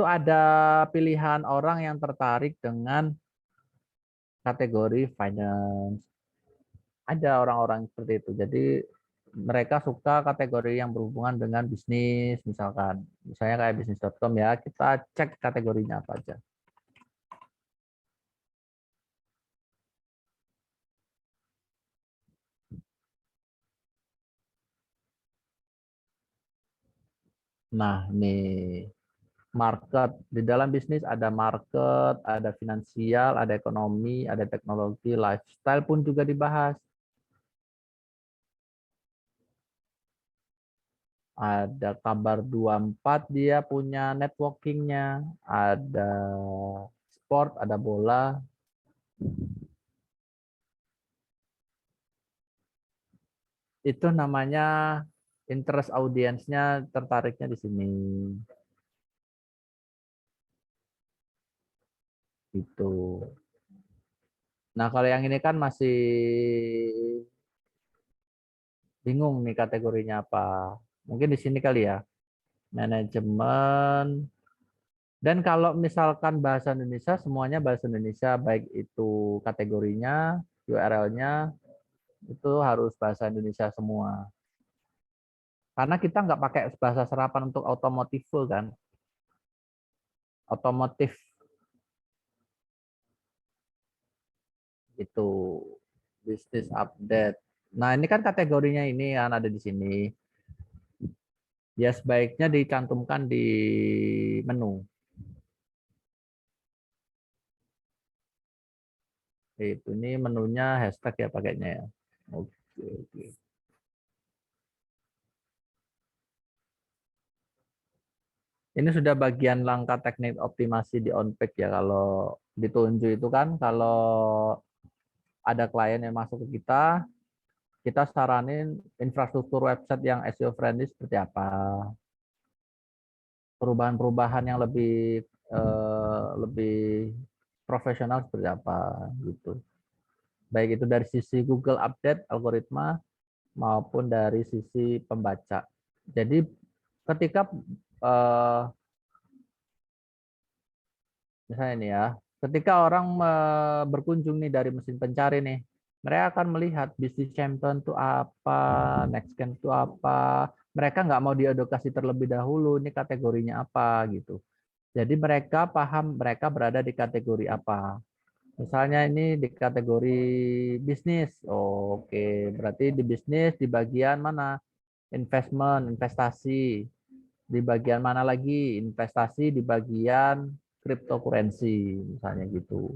Speaker 3: ada pilihan orang yang tertarik dengan kategori finance. Ada orang-orang seperti itu. Jadi mereka suka kategori yang berhubungan dengan bisnis, misalkan. Misalnya kayak bisnis.com ya, kita cek kategorinya apa aja. Nah, ini market. Di dalam bisnis ada market, ada finansial, ada ekonomi, ada teknologi, lifestyle pun juga dibahas. Ada kabar 24, dia punya networkingnya, ada sport, ada bola. Itu namanya interest audiensnya tertariknya di sini. Itu. Nah, kalau yang ini kan masih bingung nih kategorinya apa. Mungkin di sini kali ya. Manajemen. Dan kalau misalkan bahasa Indonesia, semuanya bahasa Indonesia, baik itu kategorinya, URL-nya, itu harus bahasa Indonesia semua. Karena kita nggak pakai bahasa serapan untuk otomotif kan. Otomotif itu bisnis update. Nah, ini kan kategorinya ini kan ada di sini. Ya sebaiknya dicantumkan di menu. Itu ini menunya hashtag ya pakainya ya. Oke, oke. Ini sudah bagian langkah teknik optimasi di on-page ya. Kalau ditunjuk itu kan kalau ada klien yang masuk ke kita saranin infrastruktur website yang SEO friendly seperti apa. Perubahan-perubahan yang lebih profesional seperti apa gitu. Baik itu dari sisi Google Update algoritma maupun dari sisi pembaca. Jadi ketika misalnya ini ya, ketika orang berkunjung nih dari mesin pencari nih, mereka akan melihat bisnis champion itu apa, Nextgen itu apa. Mereka nggak mau diedukasi terlebih dahulu, ini kategorinya apa gitu. Jadi mereka paham mereka berada di kategori apa. Misalnya ini di kategori bisnis. Oh, oke, berarti di bisnis di bagian mana? Investment, investasi. Di bagian mana lagi? Investasi di bagian cryptocurrency, misalnya gitu.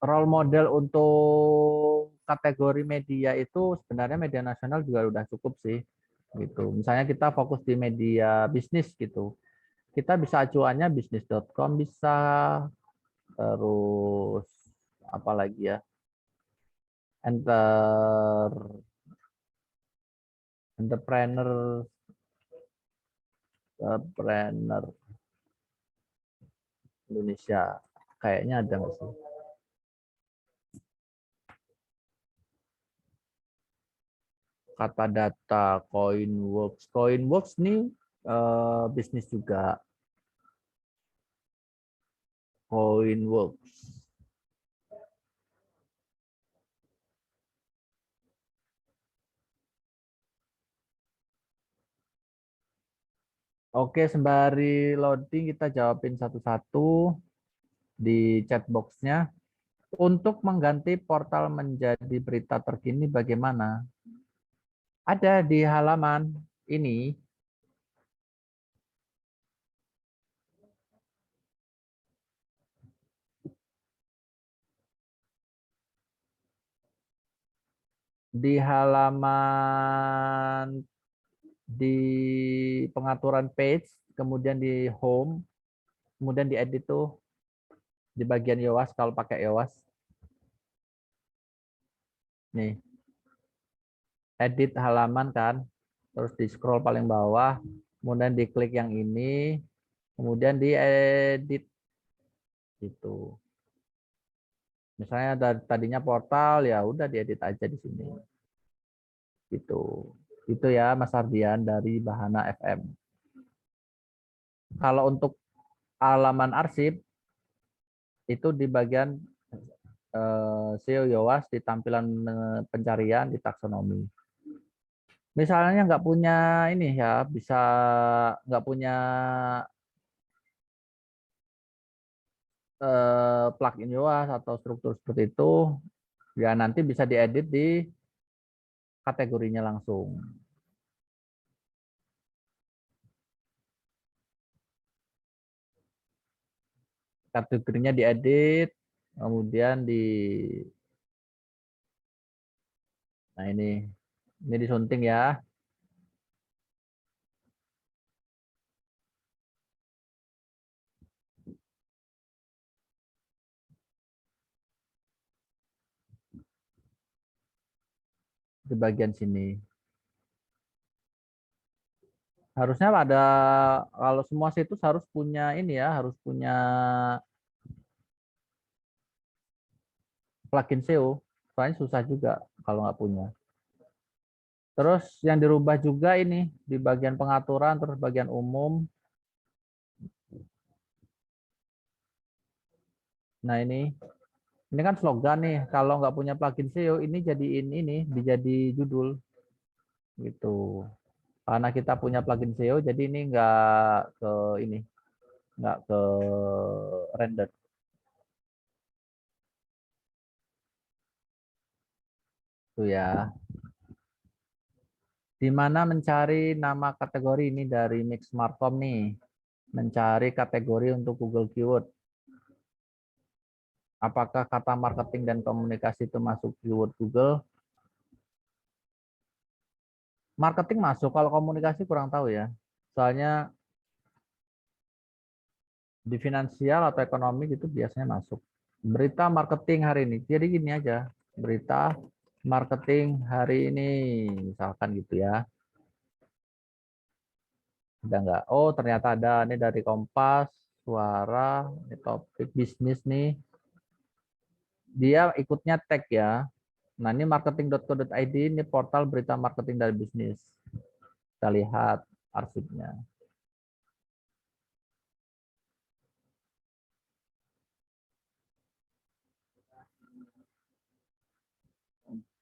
Speaker 3: Role model untuk kategori media itu sebenarnya media nasional juga udah cukup sih. Gitu. Misalnya kita fokus di media bisnis gitu. Kita bisa acuannya bisnis.com bisa, terus apa lagi ya? Entrepreneur entrepreneur Indonesia. Kayaknya ada nggak sih? Kata data, Coinworks. Coinworks nih bisnis juga. Coinworks. Oke, sembari loading kita jawabin satu-satu. di chat box-nya. Untuk mengganti portal menjadi berita terkini bagaimana? Ada di halaman ini. Di halaman di pengaturan page, kemudian di home, kemudian di edit tuh di bagian Yoast kalau pakai Yoast. Nih. Edit halaman kan, terus di scroll paling bawah, kemudian diklik yang ini, kemudian diedit gitu. Misalnya tadinya portal, ya udah diedit aja di sini. Gitu. Itu ya Mas Ardian dari Bahana FM. Kalau untuk halaman arsip itu di bagian SEO Yoast di tampilan pencarian di taksonomi. Misalnya nggak punya ini ya, bisa nggak punya plugin Yoast atau struktur seperti itu, ya nanti bisa diedit di kategorinya langsung. Kategorinya diedit, kemudian nah ini disunting ya. Di bagian sini. Harusnya ada, kalau semua situs harus punya ini ya, harus punya plugin SEO. Soalnya susah juga kalau nggak punya. Terus yang dirubah juga ini di bagian pengaturan, terus bagian umum. Nah ini kan slogan nih. Kalau nggak punya plugin SEO, ini jadiin ini dijadi judul gitu. Karena kita punya plugin SEO, jadi ini nggak ke render. Itu ya. Di mana mencari nama kategori ini dari Mixmarcom nih. Mencari kategori untuk Google Keyword. Apakah kata marketing dan komunikasi itu masuk keyword Google? Marketing masuk, kalau komunikasi kurang tahu ya. Soalnya di finansial atau ekonomi itu biasanya masuk. Berita marketing hari ini. Jadi gini aja, berita marketing hari ini, misalkan gitu ya. Ada nggak? Oh ternyata ada, ini dari Kompas, Suara, ini topik bisnis nih. Dia ikutnya tag ya. Nah ini marketing.co.id, ini portal berita marketing dari bisnis. Kita lihat arsipnya.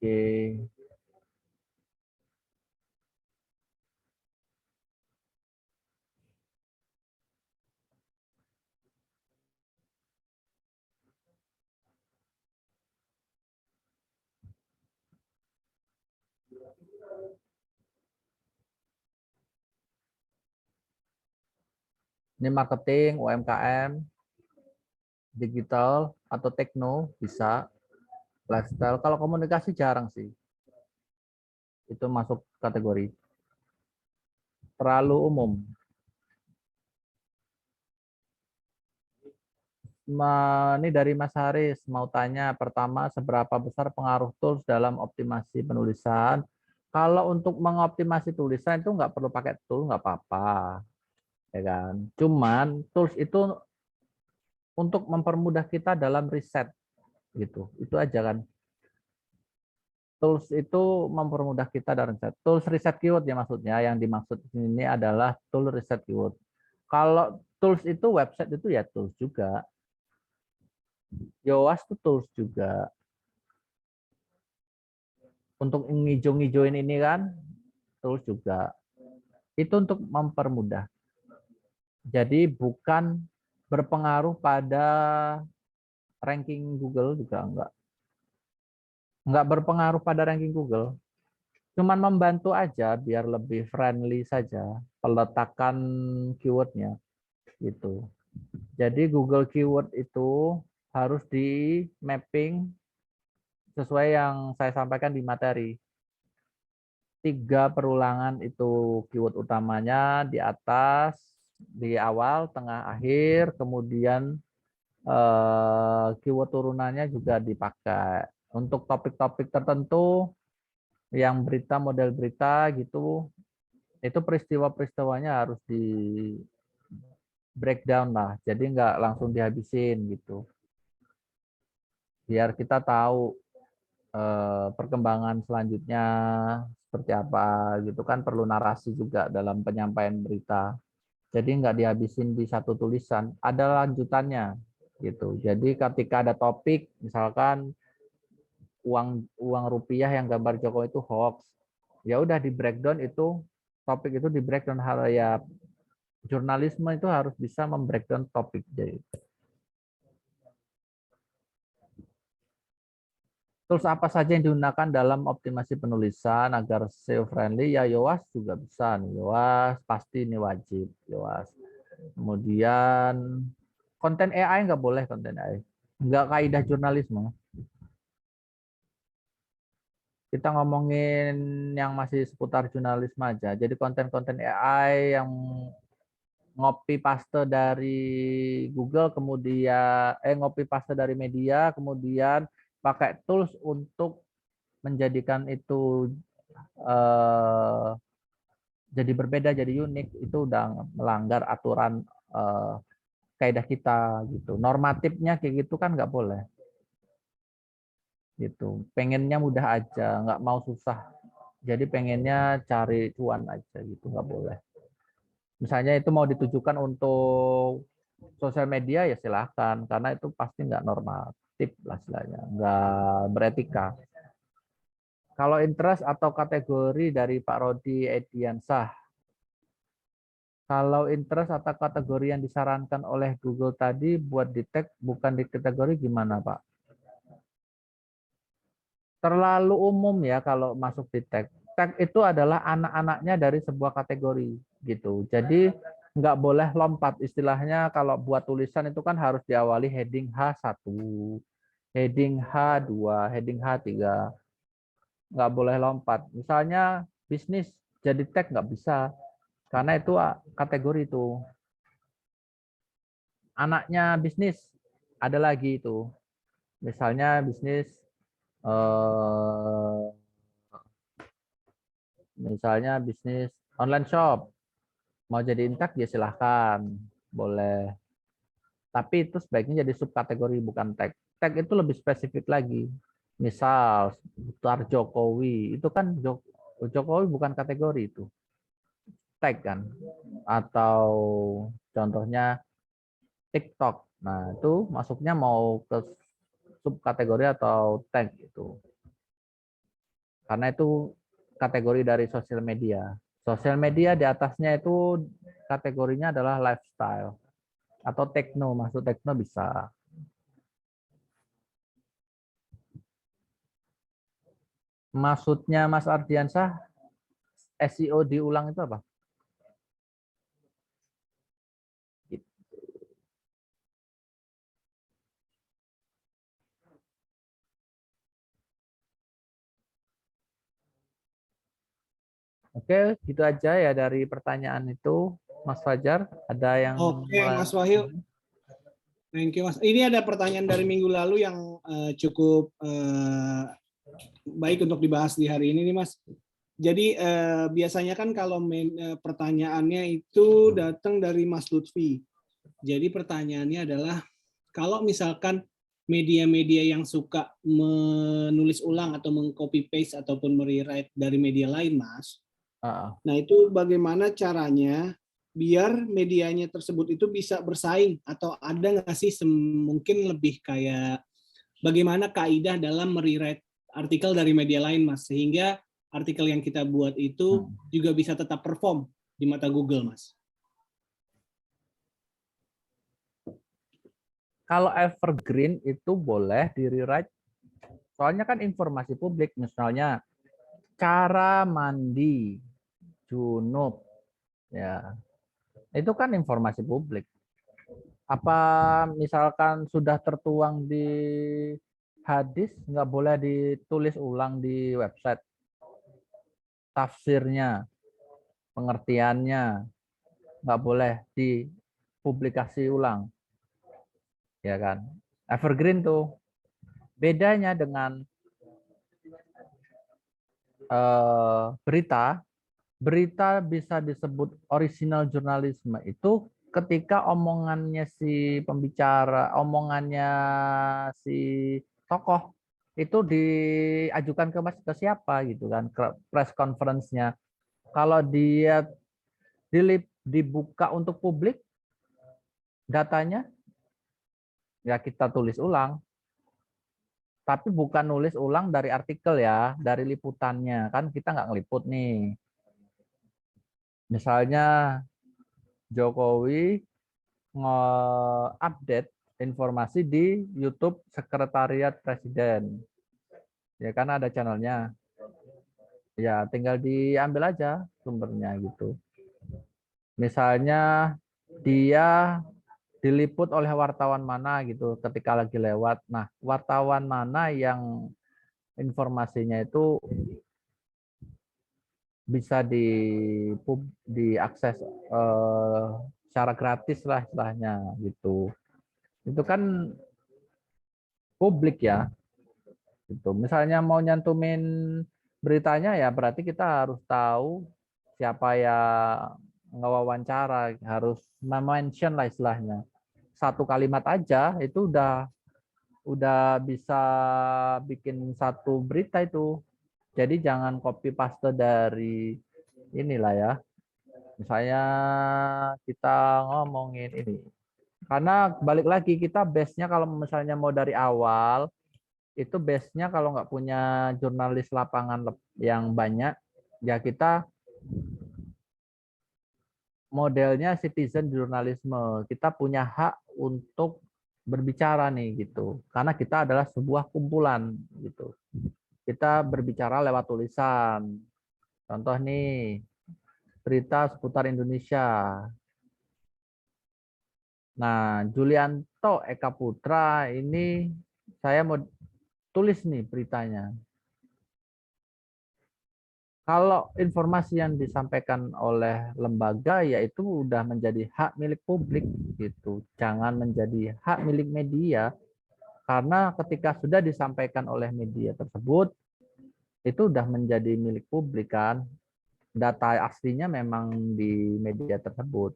Speaker 3: Oke. Ini marketing, UMKM, digital, atau tekno, bisa. Lifestyle, kalau komunikasi jarang sih. Itu masuk kategori. Terlalu umum. Ini dari Mas Haris, mau tanya pertama, seberapa besar pengaruh tools dalam optimasi penulisan? Kalau untuk mengoptimasi tulisan itu nggak perlu pakai tool, nggak apa-apa. Ya kan? Cuman tools itu untuk mempermudah kita dalam riset gitu. Itu aja kan. Tools itu mempermudah kita dalam riset. Tools riset keyword ya maksudnya. Yang dimaksud ini adalah tool riset keyword. Kalau tools itu website itu ya tools juga. Yoast itu tools juga. Untuk ngijau-ngijauin ini kan tools juga. Itu untuk mempermudah. Jadi bukan berpengaruh pada ranking Google juga enggak berpengaruh pada ranking Google. Cuman membantu aja biar lebih friendly saja peletakan keywordnya gitu. Jadi Google Keyword itu harus di mapping sesuai yang saya sampaikan di materi. 3 perulangan itu keyword utamanya di atas, di awal, tengah, akhir, kemudian keyword turunannya juga dipakai. Untuk topik-topik tertentu yang berita, model berita gitu, itu peristiwa-peristiwanya harus di breakdown lah. Jadi nggak langsung dihabisin gitu. Biar kita tahu perkembangan selanjutnya seperti apa gitu kan, perlu narasi juga dalam penyampaian berita. Jadi nggak dihabisin di satu tulisan, ada lanjutannya gitu. Jadi ketika ada topik, misalkan uang rupiah yang gambar Jokowi itu hoax, ya udah di breakdown itu, topik itu di breakdown. Hal ya jurnalisme itu harus bisa membreakdown topik. Jadi tools apa saja yang digunakan dalam optimasi penulisan agar SEO friendly? Ya Yoast juga bisa nih. Yoast pasti ini wajib. Yoast. Kemudian konten AI nggak boleh, konten AI. Nggak kaidah jurnalisme. Kita ngomongin yang masih seputar jurnalisme aja. Jadi konten-konten AI yang ngopi paste dari Google, kemudian ngopi paste dari media, kemudian pakai tools untuk menjadikan itu jadi berbeda, jadi unik, itu udah melanggar aturan kaidah kita gitu. Normatifnya kayak gitu kan nggak boleh. Gitu. Pengennya mudah aja, nggak mau susah. Jadi pengennya cari cuan aja gitu, nggak boleh. Misalnya itu mau ditujukan untuk sosial media ya silahkan, karena itu pasti nggak normatif lah istilahnya, nggak beretika. Kalau interest atau kategori dari Pak Rodi Ediansah. Kalau interest atau kategori yang disarankan oleh Google tadi buat di tag bukan di kategori gimana Pak? Terlalu umum ya kalau masuk di tag. Tag itu adalah anak-anaknya dari sebuah kategori gitu. Jadi nggak boleh lompat. Istilahnya kalau buat tulisan itu kan harus diawali heading H1, heading H2, heading H3. Nggak boleh lompat. Misalnya bisnis jadi tag nggak bisa. Karena itu kategori itu. Anaknya bisnis ada lagi itu. Misalnya bisnis misalnya bisnis online shop, mau jadi tag ya silahkan, boleh. Tapi itu sebaiknya jadi subkategori bukan tag. Tag itu lebih spesifik lagi. Misal seputar Jokowi, itu kan Jokowi bukan kategori itu, tag kan. Atau contohnya TikTok. Nah, itu masuknya mau ke subkategori atau tag itu. Karena itu kategori dari sosial media. Sosial media di atasnya itu kategorinya adalah lifestyle atau tekno, masuk tekno bisa. Maksudnya Mas Ardiansah SEO diulang itu apa? Oke, gitu aja ya dari pertanyaan itu, Mas Fajar. Ada yang
Speaker 1: Oke, Mas Wahyu. Thank you, Mas. Ini ada pertanyaan dari minggu lalu yang cukup baik untuk dibahas di hari ini nih, Mas. Jadi biasanya kan kalau pertanyaannya itu datang dari Mas Lutfi. Jadi pertanyaannya adalah kalau misalkan media-media yang suka menulis ulang atau meng-copy paste ataupun merewrite dari media lain, Mas. Nah, itu bagaimana caranya biar medianya tersebut itu bisa bersaing, atau ada nggak sih mungkin lebih kayak bagaimana kaidah dalam merewrite artikel dari media lain, Mas, sehingga artikel yang kita buat itu juga bisa tetap perform di mata Google, Mas.
Speaker 3: Kalau evergreen itu boleh di rewrite. Soalnya kan informasi publik, misalnya cara mandi junub, ya itu kan informasi publik. Apa misalkan sudah tertuang di hadis, nggak boleh ditulis ulang di website, tafsirnya, pengertiannya, nggak boleh dipublikasi ulang, ya kan? Evergreen tuh bedanya dengan berita. Berita bisa disebut original jurnalisme itu ketika omongannya si pembicara, omongannya si tokoh itu diajukan ke siapa gitu kan, ke press conference-nya. Kalau dia dibuka untuk publik datanya, ya kita tulis ulang. Tapi bukan nulis ulang dari artikel ya, dari liputannya. Kan kita nggak ngeliput nih. Misalnya Jokowi nge-update informasi di YouTube Sekretariat Presiden. Ya kan ada channelnya. Ya tinggal diambil aja sumbernya gitu. Misalnya dia diliput oleh wartawan mana gitu ketika lagi lewat. Nah, wartawan mana yang informasinya itu bisa diakses secara gratis lah istilahnya gitu. Itu kan publik ya. Gitu. Misalnya mau nyantumin beritanya ya berarti kita harus tahu siapa yang ngewawancara, harus mention lah istilahnya. Satu kalimat aja itu udah bisa bikin satu berita itu. Jadi jangan copy paste dari inilah ya. Misalnya kita ngomongin ini. Karena balik lagi kita base-nya kalau misalnya mau dari awal, itu base-nya kalau nggak punya jurnalis lapangan yang banyak, ya kita modelnya citizen jurnalisme. Kita punya hak untuk berbicara nih gitu. Karena kita adalah sebuah kumpulan gitu. Kita berbicara lewat tulisan. Contoh nih, berita seputar Indonesia. Nah, Julianto Eka Putra ini saya mau tulis nih beritanya. Kalau informasi yang disampaikan oleh lembaga yaitu udah menjadi hak milik publik gitu. Jangan menjadi hak milik media karena ketika sudah disampaikan oleh media tersebut itu udah menjadi milik publik kan. Data aslinya memang di media tersebut.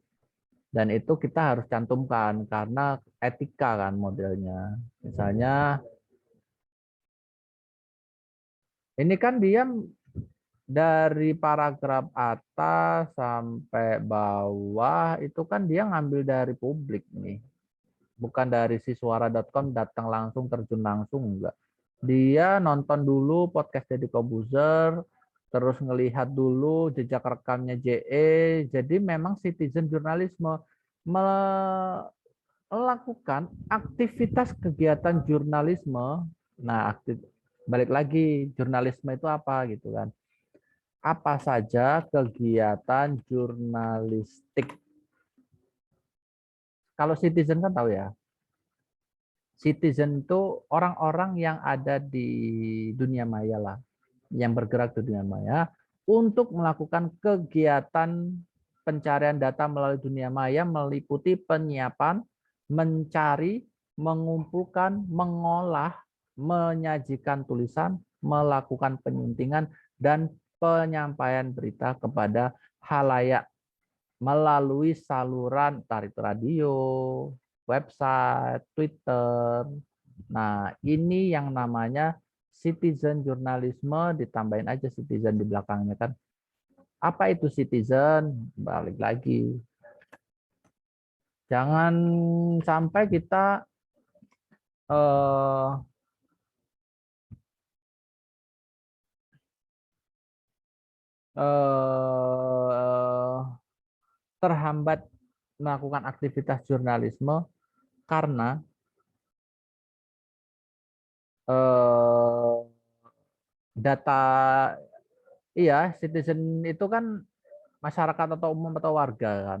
Speaker 3: Dan itu kita harus cantumkan karena etika kan modelnya. Misalnya ini kan dia dari paragraf atas sampai bawah itu kan dia ngambil dari publik nih. Bukan dari siswara.com datang langsung terjun langsung enggak. Dia nonton dulu podcast Deddy Kobuzer, terus ngelihat dulu jejak rekamnya JE. Jadi memang citizen jurnalisme melakukan aktivitas kegiatan jurnalisme. Nah, balik lagi jurnalisme itu apa gitu kan. Apa saja kegiatan jurnalistik. Kalau citizen kan tahu ya. Citizen itu orang-orang yang ada di dunia maya lah. Yang bergerak di dunia maya untuk melakukan kegiatan pencarian data melalui dunia maya meliputi penyiapan, mencari, mengumpulkan, mengolah, menyajikan tulisan, melakukan penyuntingan, dan penyampaian berita kepada halayak melalui saluran tarik radio, website, Twitter. Nah, ini yang namanya citizen jurnalisme, ditambahin aja citizen di belakangnya kan. Apa itu citizen? Balik lagi. Jangan sampai kita eh, eh, terhambat melakukan aktivitas jurnalisme karena eh, data, iya, citizen itu kan masyarakat atau umum atau warga kan.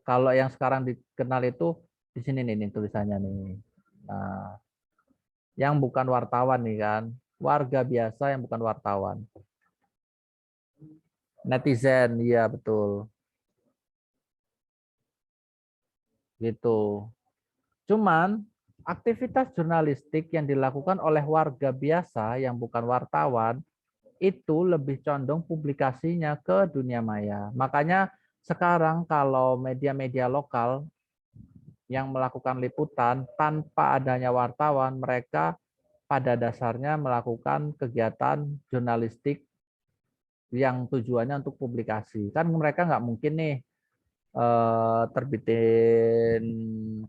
Speaker 3: Kalau yang sekarang dikenal itu di sini nih tulisannya nih. Nah, yang bukan wartawan nih kan, warga biasa yang bukan wartawan. Netizen, iya betul. Gitu. Cuman aktivitas jurnalistik yang dilakukan oleh warga biasa yang bukan wartawan itu lebih condong publikasinya ke dunia maya. Makanya sekarang kalau media-media lokal yang melakukan liputan tanpa adanya wartawan, mereka pada dasarnya melakukan kegiatan jurnalistik yang tujuannya untuk publikasi. Kan mereka nggak mungkin nih terbitin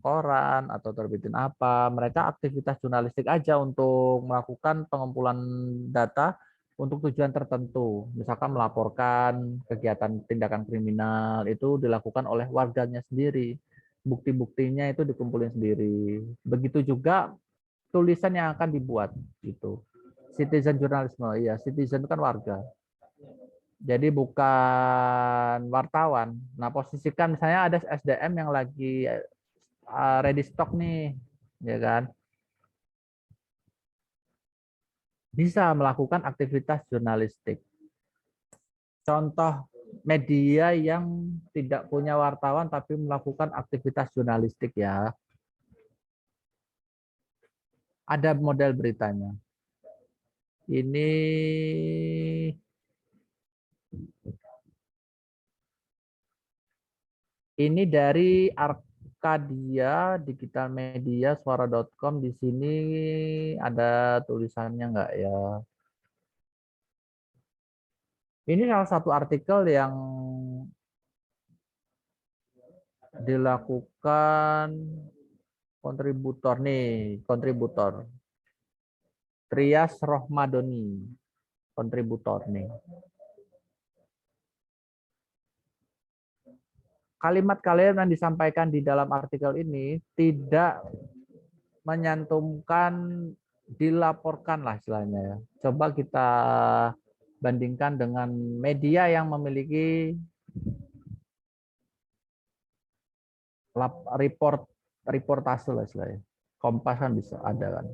Speaker 3: koran atau terbitin apa. Mereka aktivitas jurnalistik aja untuk melakukan pengumpulan data untuk tujuan tertentu. Misalkan melaporkan kegiatan tindakan kriminal itu dilakukan oleh warganya sendiri. Bukti-buktinya itu dikumpulin sendiri. Begitu juga tulisan yang akan dibuat gitu. Citizen jurnalisme, ya citizen itu kan warga. Jadi bukan wartawan. Nah, posisikan misalnya ada SDM yang lagi ready stock nih, ya kan? Bisa melakukan aktivitas jurnalistik. Contoh media yang tidak punya wartawan tapi melakukan aktivitas jurnalistik ya. Ada model beritanya. Ini dari Arkadia Digital Media Suara.com. Di sini ada tulisannya nggak ya? Ini salah satu artikel yang dilakukan kontributor nih, kontributor Trias Rohmadoni, kontributor nih. Kalimat-kalimat yang disampaikan di dalam artikel ini tidak menyantumkan, dilaporkan lah istilahnya ya. Coba kita bandingkan dengan media yang memiliki reportase lah istilahnya. Kompas kan bisa ada kan.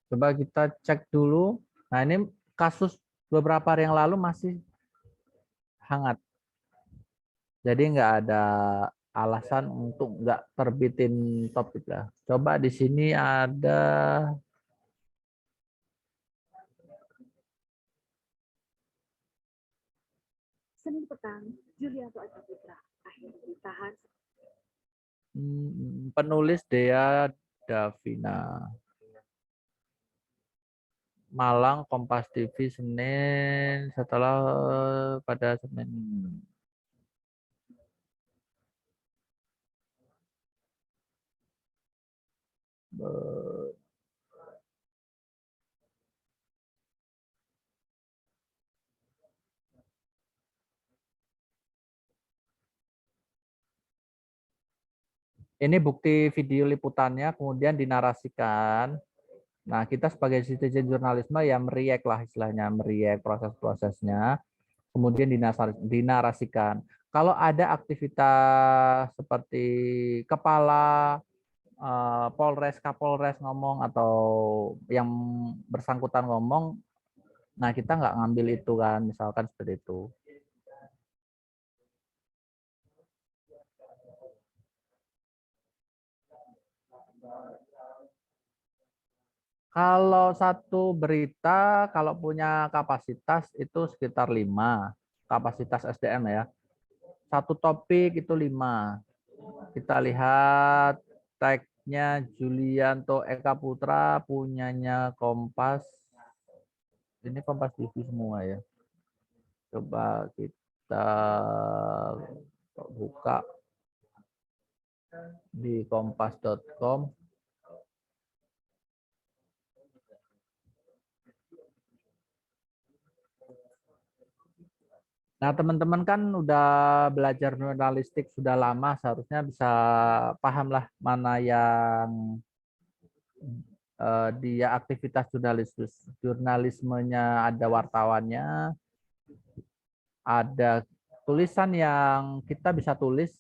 Speaker 3: Coba kita cek dulu. Nah, ini kasus beberapa hari yang lalu masih hangat. Jadi nggak ada alasan untuk nggak terbitin topik lah. Coba di sini ada
Speaker 4: Senin petang, Julianto Eka Putra akhirnya ditahan.
Speaker 3: Penulis Dea Davina. Malang, Kompas TV, Senin, setelah pada Senin. Ini bukti video liputannya, kemudian dinarasikan. Nah, kita sebagai citizen jurnalisme ya meriak lah istilahnya, meriak proses-prosesnya, kemudian dinarasikan. Kalau ada aktivitas seperti kepala Polres, Kapolres ngomong atau yang bersangkutan ngomong, nah kita nggak ngambil itu kan, misalkan seperti itu. Kalau satu berita, kalau punya kapasitas itu sekitar 5, kapasitas SDM ya. Satu topik itu 5. Kita lihat tag-nya Julianto Eka Putra, punyanya Kompas. Ini Kompas TV semua ya. Coba kita buka di kompas.com. Nah, teman-teman kan udah belajar jurnalistik sudah lama, seharusnya bisa paham lah mana yang dia aktivitas jurnalismenya, ada wartawannya, ada tulisan yang kita bisa tulis,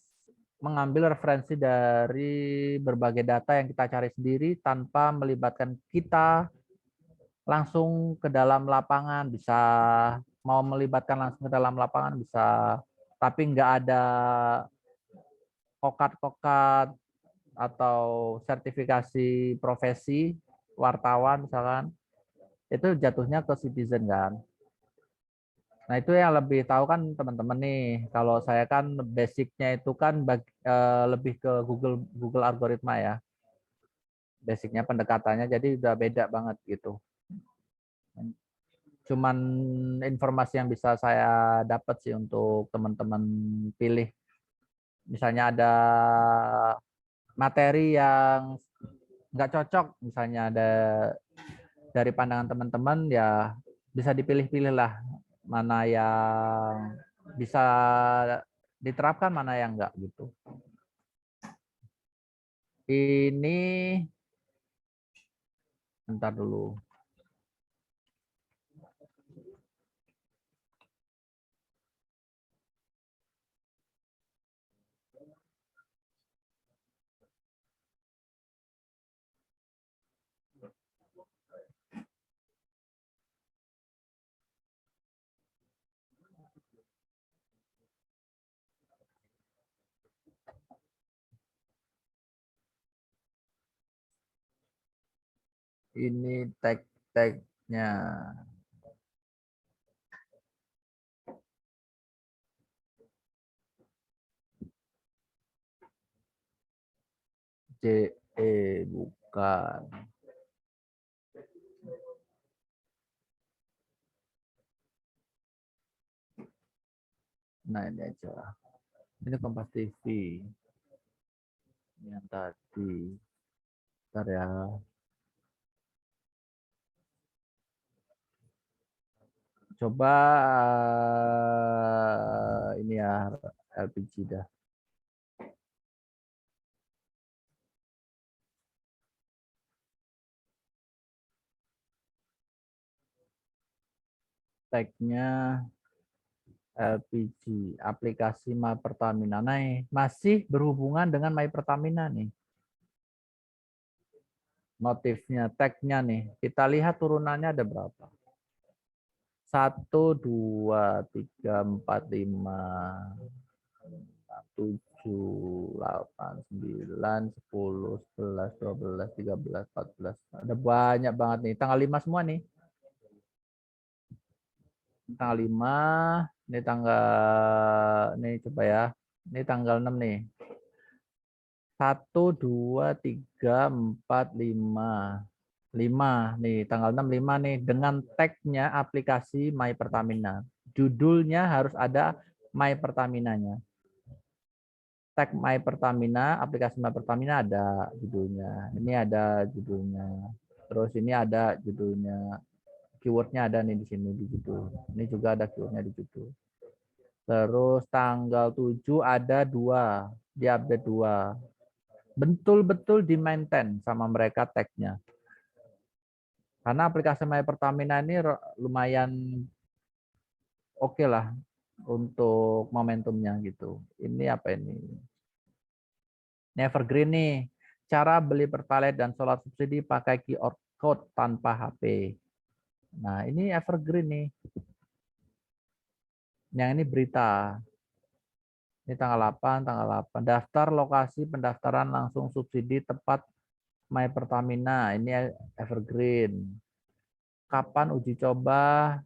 Speaker 3: mengambil referensi dari berbagai data yang kita cari sendiri tanpa melibatkan kita langsung ke dalam lapangan, bisa mau melibatkan langsung ke dalam lapangan bisa, tapi nggak ada kokat-kokat atau sertifikasi profesi wartawan misalkan, itu jatuhnya ke citizen kan. Nah itu yang lebih tahu kan teman-teman nih. Kalau saya kan basicnya itu kan lebih ke Google algoritma ya. Basicnya pendekatannya jadi udah beda banget gitu. Cuman informasi yang bisa saya dapat sih untuk teman-teman pilih. Misalnya ada materi yang nggak cocok, misalnya ada dari pandangan teman-teman ya bisa dipilih-pilih lah mana yang bisa diterapkan, mana yang enggak gitu. Ini bentar dulu. Ini tag-tagnya. JE bukan. Nah ini aja. Ini Kompas TV. Ini yang tadi. Bentar ya. Coba ini ya LPG dah. Tagnya LPG, aplikasi My Pertamina. Nah, masih berhubungan dengan My Pertamina nih. Motifnya, tagnya nih. Kita lihat turunannya ada berapa. 1, 2, 3, 4, 5, 7, 8, 9, 10, 11, 12, 13, 14. Ada banyak banget nih. Tanggal 5 semua nih. Tanggal 5, ini tanggal, ini coba ya. Ini tanggal 6 nih. 1, 2, 3, 4, 5. 5 nih, tanggal 6, 5 nih. Dengan tagnya aplikasi My Pertamina. Judulnya harus ada My Pertaminanya. Tag My Pertamina, aplikasi My Pertamina ada judulnya. Ini ada judulnya. Terus ini ada judulnya. Keywordnya ada nih di sini di judul. Ini juga ada keywordnya di judul. Terus tanggal 7 ada 2, di update 2. Betul-betul di maintain sama mereka tagnya. Karena aplikasi My Pertamina ini lumayan oke lah untuk momentumnya gitu. Ini apa ini? Ini evergreen nih. Cara beli Pertalite dan solar subsidi pakai QR code tanpa HP. Nah, ini evergreen nih. Yang ini berita. Ini tanggal 8, tanggal 8. Daftar lokasi pendaftaran langsung subsidi tepat My Pertamina. Ini evergreen. Kapan uji coba?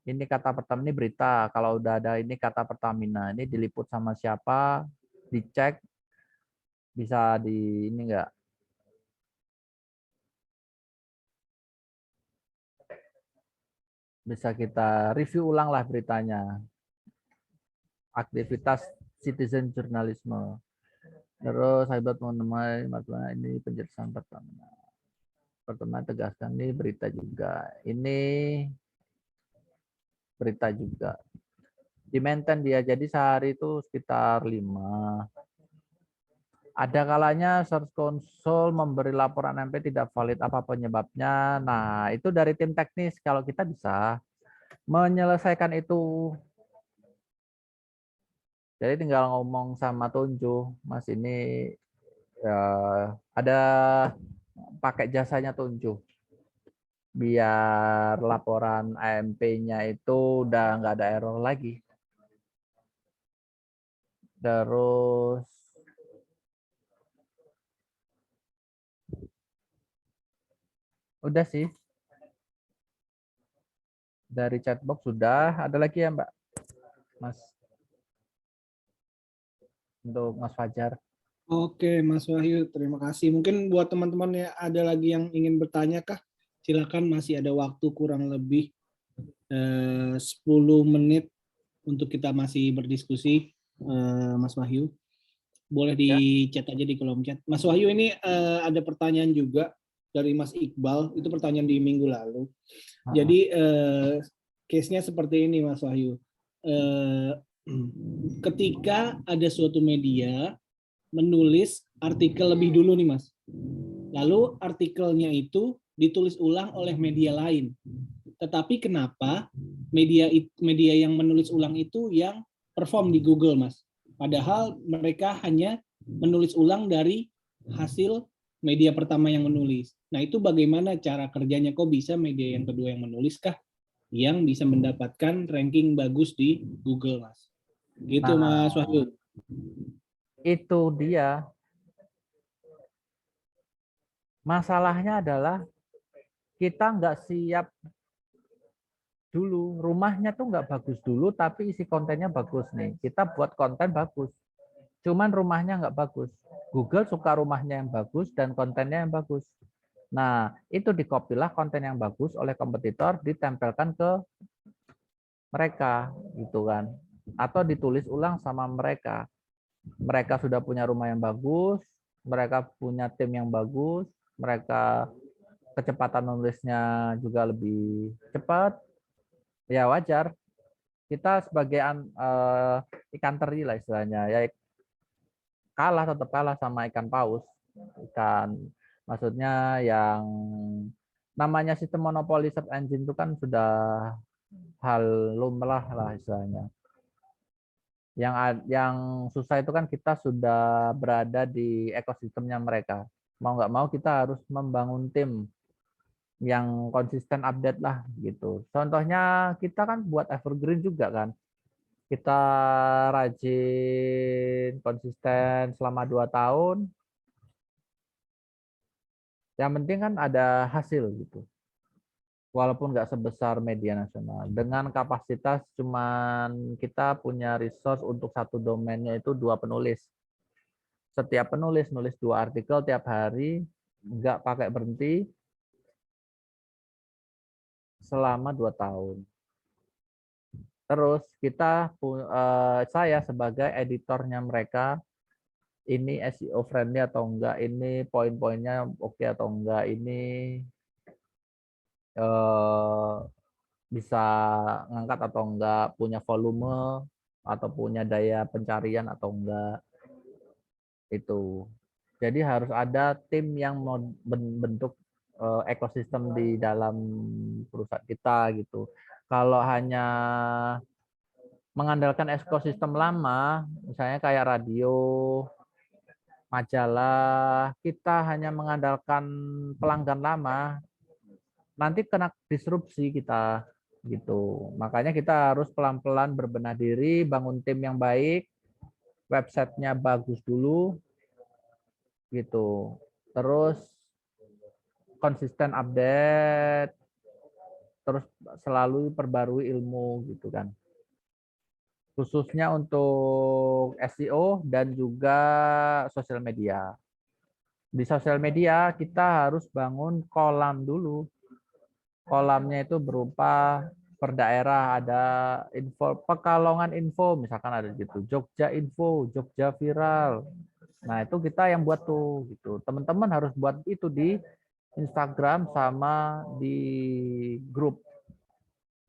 Speaker 3: Ini kata Pertamina, ini berita. Kalau udah ada ini kata Pertamina, ini diliput sama siapa? Dicek. Bisa di ini enggak? Bisa kita review ulang lah beritanya. Aktivitas citizen journalisme. Terus sahabat teman-teman, ini penjelasan Pertamina. Pertamina tegaskan ini berita juga. Ini berita juga. di-maintain dia. Jadi sehari itu sekitar 5. Ada kalanya Search Console memberi laporan MP tidak valid, apa penyebabnya. Nah, itu dari tim teknis. Kalau kita bisa menyelesaikan itu. Jadi tinggal ngomong sama Tunju, Mas ini ya, ada pakai jasanya Tunju. Biar laporan AMP-nya itu udah nggak ada error lagi. Terus udah sih. Dari chatbox sudah. Ada lagi ya Mbak? Mas. Untuk Mas Fajar.
Speaker 1: Oke, Mas Wahyu, terima kasih. Mungkin buat teman-teman yang ada lagi yang ingin bertanya kah? Silakan, masih ada waktu kurang lebih 10 menit untuk kita masih berdiskusi, Mas Wahyu. Boleh di chat aja di kolom chat. Mas Wahyu, ini ada pertanyaan juga dari Mas Iqbal, itu pertanyaan di minggu lalu. Jadi case-nya seperti ini Mas Wahyu. Ketika ada suatu media menulis artikel lebih dulu nih Mas. Lalu artikelnya itu ditulis ulang oleh media lain. Tetapi kenapa media yang menulis ulang itu yang perform di Google Mas? Padahal mereka hanya menulis ulang dari hasil media pertama yang menulis. Nah itu bagaimana cara kerjanya? Kok bisa media yang kedua yang menulis kah yang bisa mendapatkan ranking bagus di Google Mas? Gitu Mas Wahyu.
Speaker 3: Itu dia. Masalahnya adalah kita nggak siap dulu. Rumahnya tuh nggak bagus dulu, tapi isi kontennya bagus nih. Kita buat konten bagus. Cuman rumahnya nggak bagus. Google suka rumahnya yang bagus dan kontennya yang bagus. Nah, itu dikopilah konten yang bagus oleh kompetitor, ditempelkan ke mereka, gitu kan. Atau ditulis ulang sama mereka. Mereka sudah punya rumah yang bagus, mereka punya tim yang bagus, mereka kecepatan nulisnya juga lebih cepat, ya wajar. Kita sebagai ikan teri lah istilahnya, ya tetap kalah sama ikan paus. Ikan, maksudnya yang namanya sistem monopoli search engine itu kan sudah hal lumrah lah istilahnya. Yang susah itu kan kita sudah berada di ekosistemnya mereka. Mau nggak mau kita harus membangun tim yang konsisten update lah gitu. Contohnya kita kan buat evergreen juga kan. Kita rajin konsisten selama 2 tahun. Yang penting kan ada hasil gitu. Walaupun nggak sebesar media nasional. Dengan kapasitas cuman kita punya resource untuk satu domainnya itu 2 penulis. Setiap penulis nulis 2 artikel tiap hari, nggak pakai berhenti selama 2 tahun. Terus saya sebagai editornya mereka, ini SEO friendly atau enggak, ini poin-poinnya oke atau enggak, ini bisa ngangkat atau enggak, punya volume atau punya daya pencarian atau enggak. Itu. Jadi harus ada tim yang bentuk ekosistem di dalam perusahaan kita gitu. Kalau hanya mengandalkan ekosistem lama, misalnya kayak radio, majalah, kita hanya mengandalkan pelanggan lama, nanti kena disrupsi kita gitu. Makanya kita harus pelan-pelan berbenah diri, bangun tim yang baik, websitenya bagus dulu, gitu. Terus konsisten update, terus selalu perbarui ilmu gitu kan. Khususnya untuk SEO dan juga sosial media. Di sosial media kita harus bangun kolam dulu. Kolamnya itu berupa per daerah, ada info, Pekalongan info, misalkan ada gitu, Jogja info, Jogja viral. Nah itu kita yang buat tuh gitu. Teman-teman harus buat itu di Instagram sama di grup.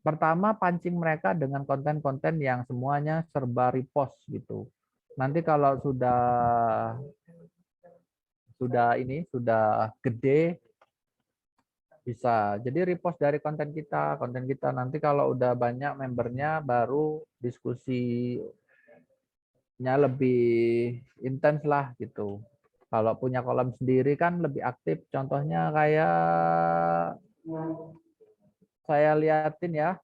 Speaker 3: Pertama, pancing mereka dengan konten-konten yang semuanya serba repost gitu. Nanti kalau sudah gede, bisa. Jadi repost dari konten kita. Nanti kalau udah banyak membernya, baru diskusinya lebih intens lah gitu. Kalau punya kolam sendiri kan lebih aktif. Contohnya kayak saya liatin ya,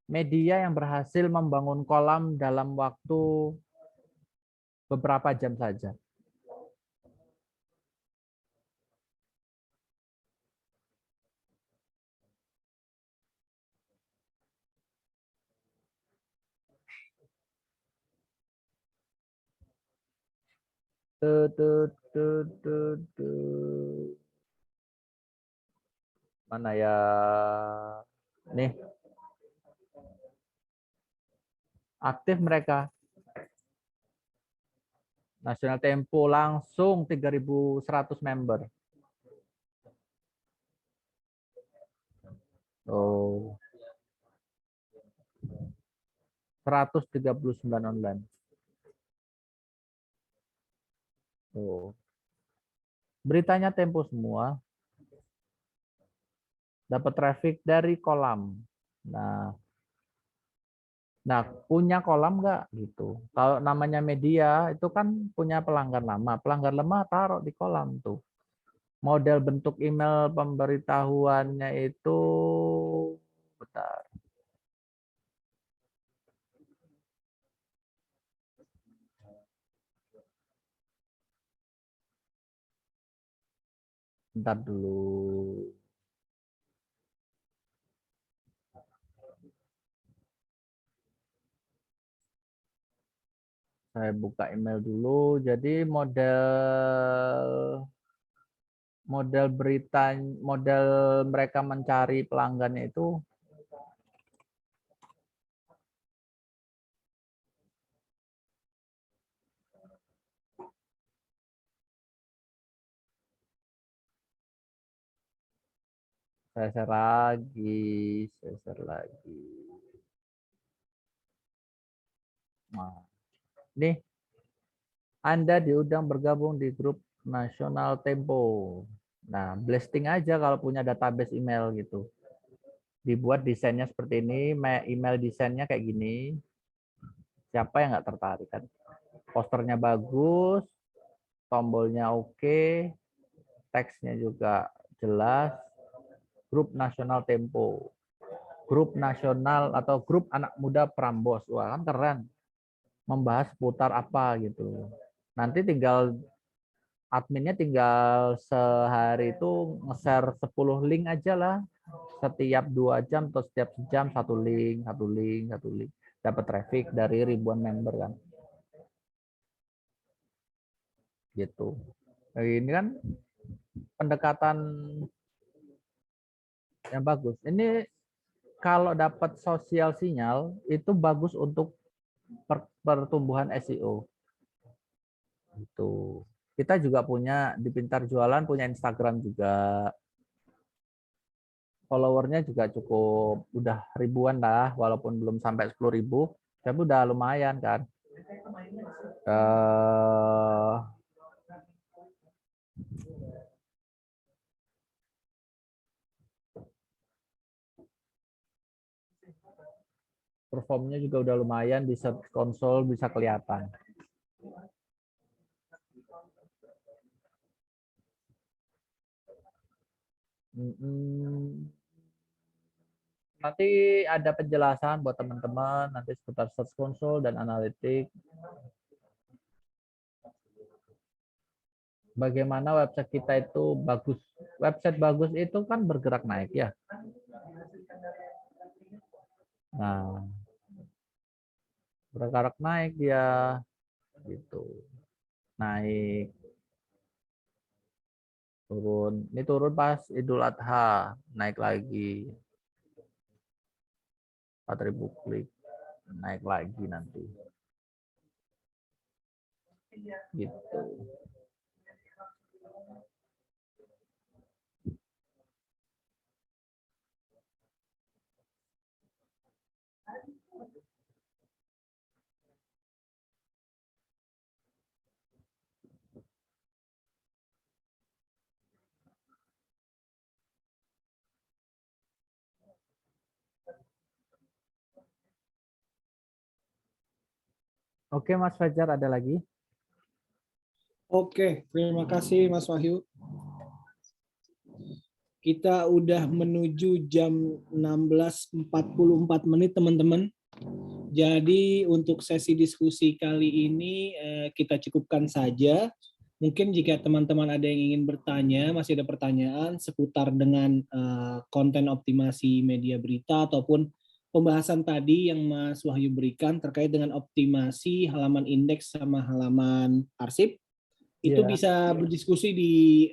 Speaker 3: media yang berhasil membangun kolam dalam waktu beberapa jam saja. Mana ya? Nih, aktif mereka. Nasional Tempo langsung 3.100 member. Oh. 139 online. Oh. Beritanya Tempo semua. Dapat traffic dari kolam. Nah, punya kolam nggak gitu. Kalau namanya media itu kan punya pelanggan lama. Pelanggan lama taruh di kolam tuh. Model bentuk email pemberitahuannya itu bentar. Bentar dulu. Saya buka email dulu. Jadi model berita, model mereka mencari pelanggannya itu saya share lagi. Nah, nih Anda diundang bergabung di grup Nasional Tempo. Nah, blasting aja kalau punya database email gitu. Dibuat desainnya seperti ini, email desainnya kayak gini. Siapa yang nggak tertarik kan? Posternya bagus, tombolnya oke, teksnya juga jelas. Grup Nasional Tempo. Grup nasional atau grup anak muda Prambos. Wah, kan keren. Membahas seputar apa gitu. Nanti tinggal adminnya tinggal sehari itu nge-share 10 link aja lah. Setiap 2 jam atau setiap jam satu link. Dapat traffic dari ribuan member kan. Gitu. Nah, ini kan pendekatan yang bagus. Ini kalau dapat sosial sinyal itu bagus untuk pertumbuhan SEO. Itu. Kita juga punya di Pintar Jualan punya Instagram juga. Followernya juga cukup udah ribuan lah, walaupun belum sampai 10.000, tapi udah lumayan kan. Performnya juga udah lumayan, di Search Console bisa kelihatan. Nanti ada penjelasan buat teman-teman nanti seputar Search Console dan analitik. Bagaimana website kita itu bagus. Website bagus itu kan bergerak naik ya. Nah, bergerak naik dia gitu. Naik. Turun. Ini turun pas Idul Adha, naik lagi. 4.000 klik. Naik lagi nanti. Gitu. Oke, Mas Fajar, ada lagi?
Speaker 1: Oke, terima kasih Mas Wahyu. Kita udah menuju jam 16.44 menit, teman-teman. Jadi untuk sesi diskusi kali ini kita cukupkan saja. Mungkin jika teman-teman ada yang ingin bertanya, masih ada pertanyaan seputar dengan konten optimasi media berita ataupun pembahasan tadi yang Mas Wahyu berikan terkait dengan optimasi halaman indeks sama halaman arsip, itu
Speaker 3: Iya.
Speaker 1: bisa berdiskusi di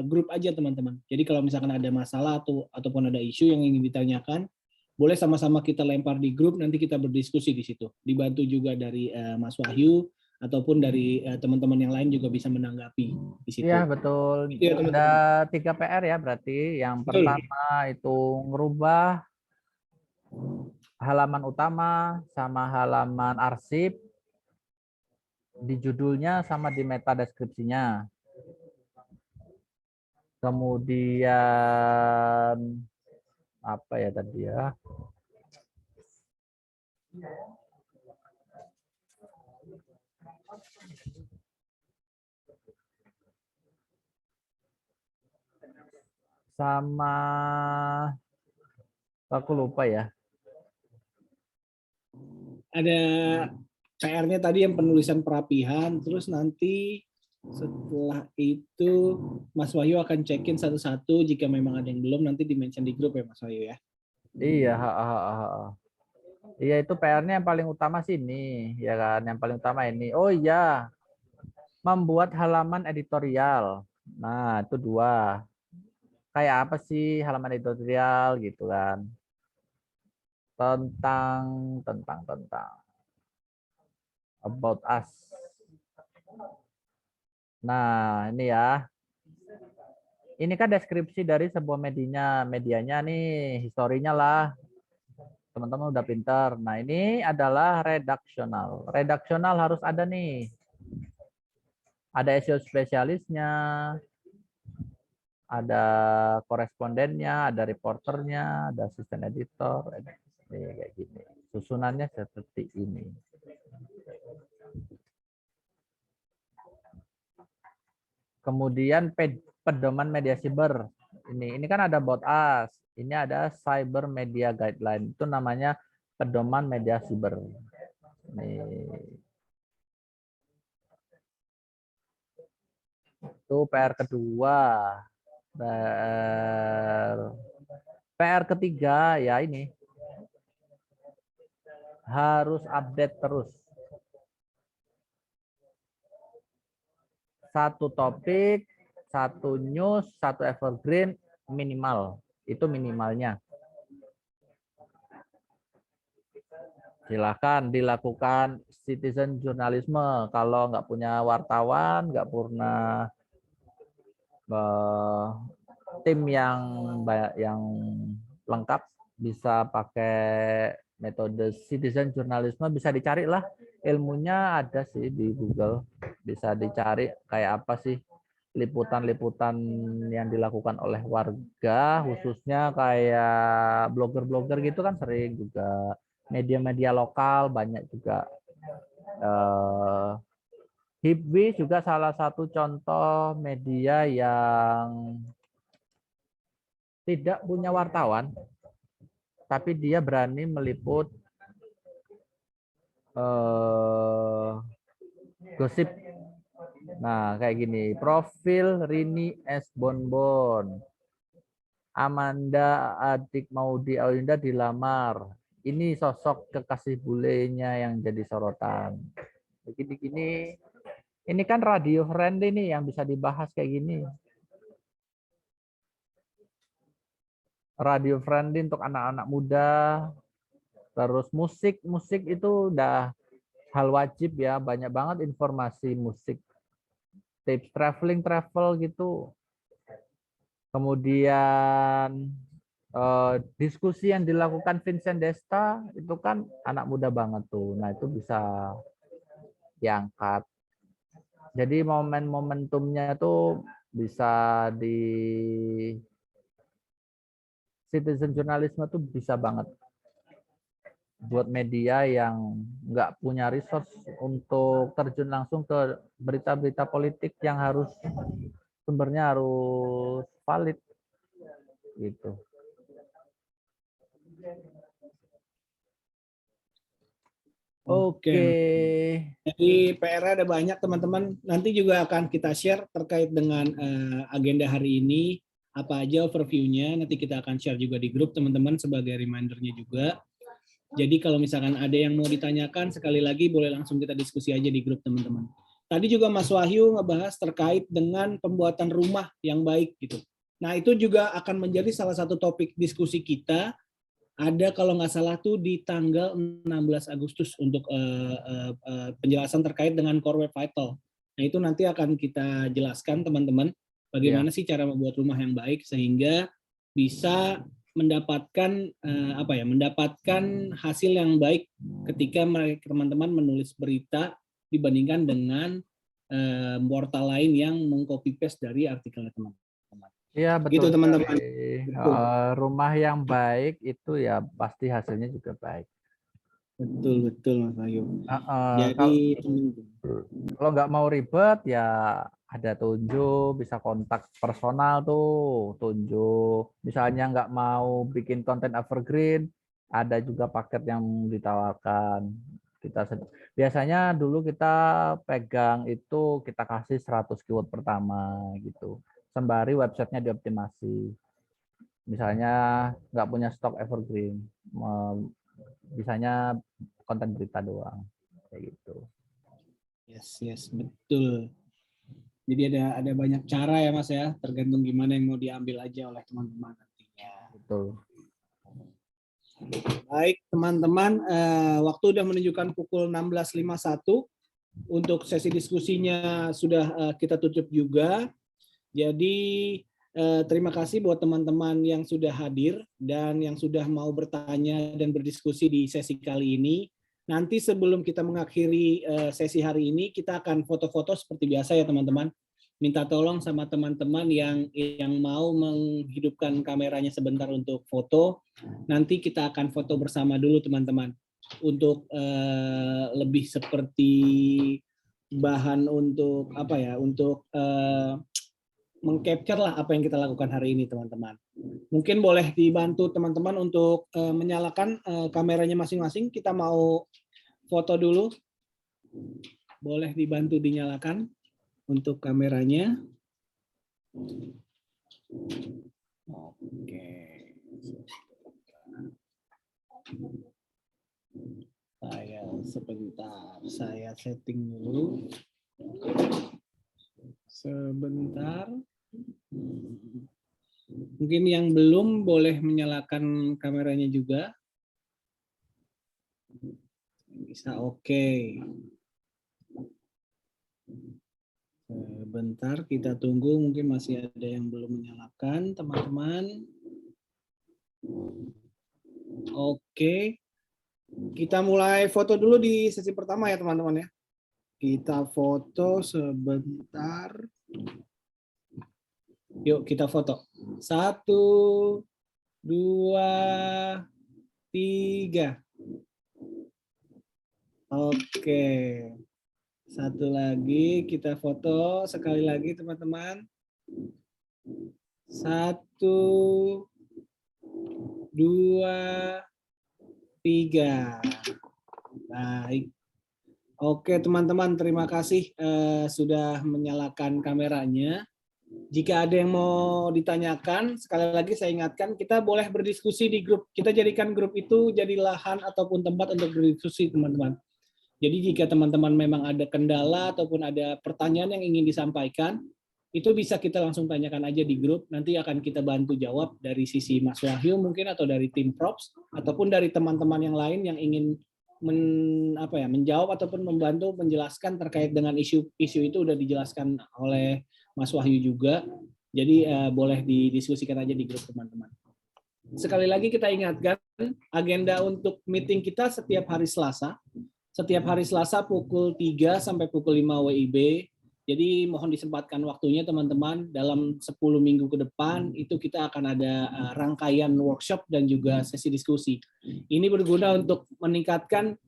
Speaker 1: grup aja teman-teman. Jadi kalau misalkan ada masalah ataupun ada isu yang ingin ditanyakan, boleh sama-sama kita lempar di grup, nanti kita berdiskusi di situ. Dibantu juga dari Mas Wahyu ataupun dari teman-teman yang lain juga bisa menanggapi di situ.
Speaker 3: Iya, betul.
Speaker 1: Gitu ya, teman-teman.
Speaker 3: Ada 3 PR ya berarti. Yang
Speaker 1: Betul.
Speaker 3: pertama itu ngerubah halaman utama sama halaman arsip di judulnya sama di meta deskripsinya. Kemudian apa ya tadi ya? Sama aku lupa ya.
Speaker 1: Ada PR-nya tadi yang penulisan perapihan, terus nanti setelah itu Mas Wahyu akan cekin satu-satu, jika memang ada yang belum nanti di-mention di grup ya Mas Wahyu ya.
Speaker 3: Iya, iya itu PR-nya yang paling utama sih ini, ya kan? Yang paling utama ini. Oh iya, membuat halaman editorial. Nah, itu 2. Kayak apa sih halaman editorial gitu kan? Tentang about us. Nah, ini ya. Ini kan deskripsi dari sebuah medianya nih, historinya lah. Teman-teman udah pintar. Nah, ini adalah redaksional. Redaksional harus ada nih. Ada SEO spesialisnya, ada korespondennya, ada reporternya, ada asisten editor. Ini kayak gini. Susunannya seperti ini. Kemudian pedoman media siber. Ini kan ada about us. Ini ada cyber media guideline. Itu namanya pedoman media siber. Nih. Itu PR kedua. PR ketiga ya ini. Harus update terus. Satu topik, satu news, satu evergreen minimal. Itu minimalnya. Silakan dilakukan citizen jurnalisme. Kalau nggak punya wartawan, nggak pernah tim yang lengkap, bisa pakai metode citizen jurnalisme, bisa dicari lah ilmunya, ada sih di Google, bisa dicari kayak apa sih liputan-liputan yang dilakukan oleh warga, khususnya kayak blogger-blogger gitu kan sering juga, media-media lokal banyak juga. Hipwi juga salah satu contoh media yang tidak punya wartawan, tapi dia berani meliput gosip. Nah, kayak gini. Profil Rini S. Bonbon. Amanda adik Maudi Aulinda dilamar. Ini sosok kekasih bulenya yang jadi sorotan. Begini-gini. Ini kan radio friendly nih yang bisa dibahas kayak gini. Radio friendly untuk anak-anak muda. Terus musik itu udah hal wajib ya, banyak banget informasi musik. Tips travel gitu. Kemudian diskusi yang dilakukan Vincent Desta itu kan anak muda banget tuh. Nah, itu bisa diangkat. Jadi momentumnya tuh bisa di citizen journalism tuh bisa banget. buat media yang nggak punya resource untuk terjun langsung ke berita-berita politik yang harus sumbernya harus valid gitu.
Speaker 1: Oke. Jadi PR ada banyak teman-teman. Nanti juga akan kita share terkait dengan agenda hari ini. Apa aja overview-nya. Nanti kita akan share juga di grup teman-teman sebagai reminder-nya juga. Jadi kalau misalkan ada yang mau ditanyakan, sekali lagi boleh langsung kita diskusi aja di grup teman-teman. Tadi juga Mas Wahyu ngebahas terkait dengan pembuatan rumah yang baik gitu. Nah itu juga akan menjadi salah satu topik diskusi kita. Ada kalau nggak salah tuh di tanggal 16 Agustus untuk penjelasan terkait dengan Core Web Vital. Nah itu nanti akan kita jelaskan teman-teman bagaimana sih cara membuat rumah yang baik sehingga bisa mendapatkan mendapatkan hasil yang baik ketika teman-teman menulis berita dibandingkan dengan portal lain yang meng-copy paste dari artikelnya teman-teman.
Speaker 3: Iya betul.
Speaker 1: Gitu teman-teman.
Speaker 3: Rumah yang baik itu ya pasti hasilnya juga baik.
Speaker 1: Betul Mas Ayu.
Speaker 3: Jadi kalau nggak mau ribet ya ada Tunjuk, bisa kontak personal tuh Tunjuk. Misalnya nggak mau bikin konten evergreen, ada juga paket yang ditawarkan. Biasanya dulu kita pegang itu kita kasih 100 keyword pertama gitu. Sembari websitenya dioptimasi. Misalnya nggak punya stok evergreen, bisanya konten berita doang, kayak gitu.
Speaker 1: Yes, betul. Jadi ada banyak cara ya Mas ya, tergantung gimana yang mau diambil aja oleh teman-teman nantinya.
Speaker 3: Betul.
Speaker 1: Baik teman-teman, waktu udah menunjukkan pukul 16.51. Untuk sesi diskusinya sudah kita tutup juga. Jadi terima kasih buat teman-teman yang sudah hadir dan yang sudah mau bertanya dan berdiskusi di sesi kali ini. Nanti sebelum kita mengakhiri sesi hari ini, kita akan foto-foto seperti biasa ya teman-teman. Minta tolong sama teman-teman yang mau menghidupkan kameranya sebentar untuk foto. Nanti kita akan foto bersama dulu teman-teman. Untuk lebih seperti bahan untuk untuk meng-capture lah apa yang kita lakukan hari ini teman-teman. Mungkin boleh dibantu teman-teman untuk menyalakan kameranya masing-masing. Kita mau foto dulu. Boleh dibantu dinyalakan untuk kameranya. Oke. Saya setting dulu. Sebentar. Mungkin yang belum boleh menyalakan kameranya juga. Bisa oke. Sebentar kita tunggu, mungkin masih ada yang belum menyalakan teman-teman. Oke. Kita mulai foto dulu di sesi pertama ya teman-teman ya. Kita foto sebentar. Yuk kita foto. 1, 2, 3. Oke. Satu lagi kita foto sekali lagi teman-teman. 1, 2, 3. Baik. Oke teman-teman, terima kasih sudah menyalakan kameranya. Jika ada yang mau ditanyakan, sekali lagi saya ingatkan, kita boleh berdiskusi di grup. Kita jadikan grup itu jadi lahan ataupun tempat untuk berdiskusi teman-teman. Jadi jika teman-teman memang ada kendala ataupun ada pertanyaan yang ingin disampaikan, itu bisa kita langsung tanyakan aja di grup. Nanti akan kita bantu jawab dari sisi Mas Wahyu mungkin atau dari tim Props ataupun dari teman-teman yang lain yang ingin menjawab ataupun membantu menjelaskan terkait dengan isu itu udah dijelaskan oleh Mas Wahyu juga. Jadi boleh didiskusikan aja di grup teman-teman. Sekali lagi kita ingatkan agenda untuk meeting kita setiap hari Selasa. Setiap hari Selasa pukul 3 sampai pukul 5 WIB. Jadi mohon disempatkan waktunya teman-teman, dalam 10 minggu ke depan itu kita akan ada rangkaian workshop dan juga sesi diskusi. Ini berguna untuk meningkatkan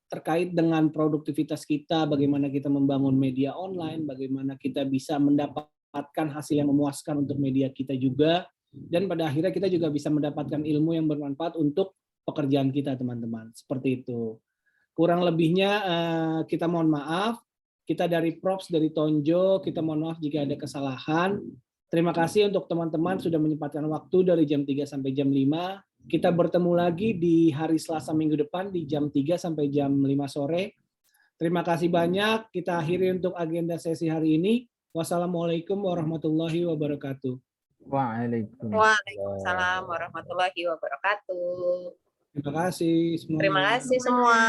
Speaker 1: terkait dengan produktivitas kita, bagaimana kita membangun media online, bagaimana kita bisa mendapatkan hasil yang memuaskan untuk media kita juga, dan pada akhirnya kita juga bisa mendapatkan ilmu yang bermanfaat untuk pekerjaan kita teman-teman. Seperti itu. Kurang lebihnya kita mohon maaf. Kita dari Props, dari Tonjo, kita mohon maaf jika ada kesalahan. Terima kasih untuk teman-teman sudah menyempatkan waktu dari jam 3 sampai jam 5. Kita bertemu lagi di hari Selasa minggu depan di jam 3 sampai jam 5 sore. Terima kasih banyak. Kita akhiri untuk agenda sesi hari ini. Wassalamualaikum warahmatullahi wabarakatuh.
Speaker 5: Waalaikumsalam warahmatullahi wabarakatuh.
Speaker 1: Terima kasih semua.
Speaker 5: Terima kasih semua.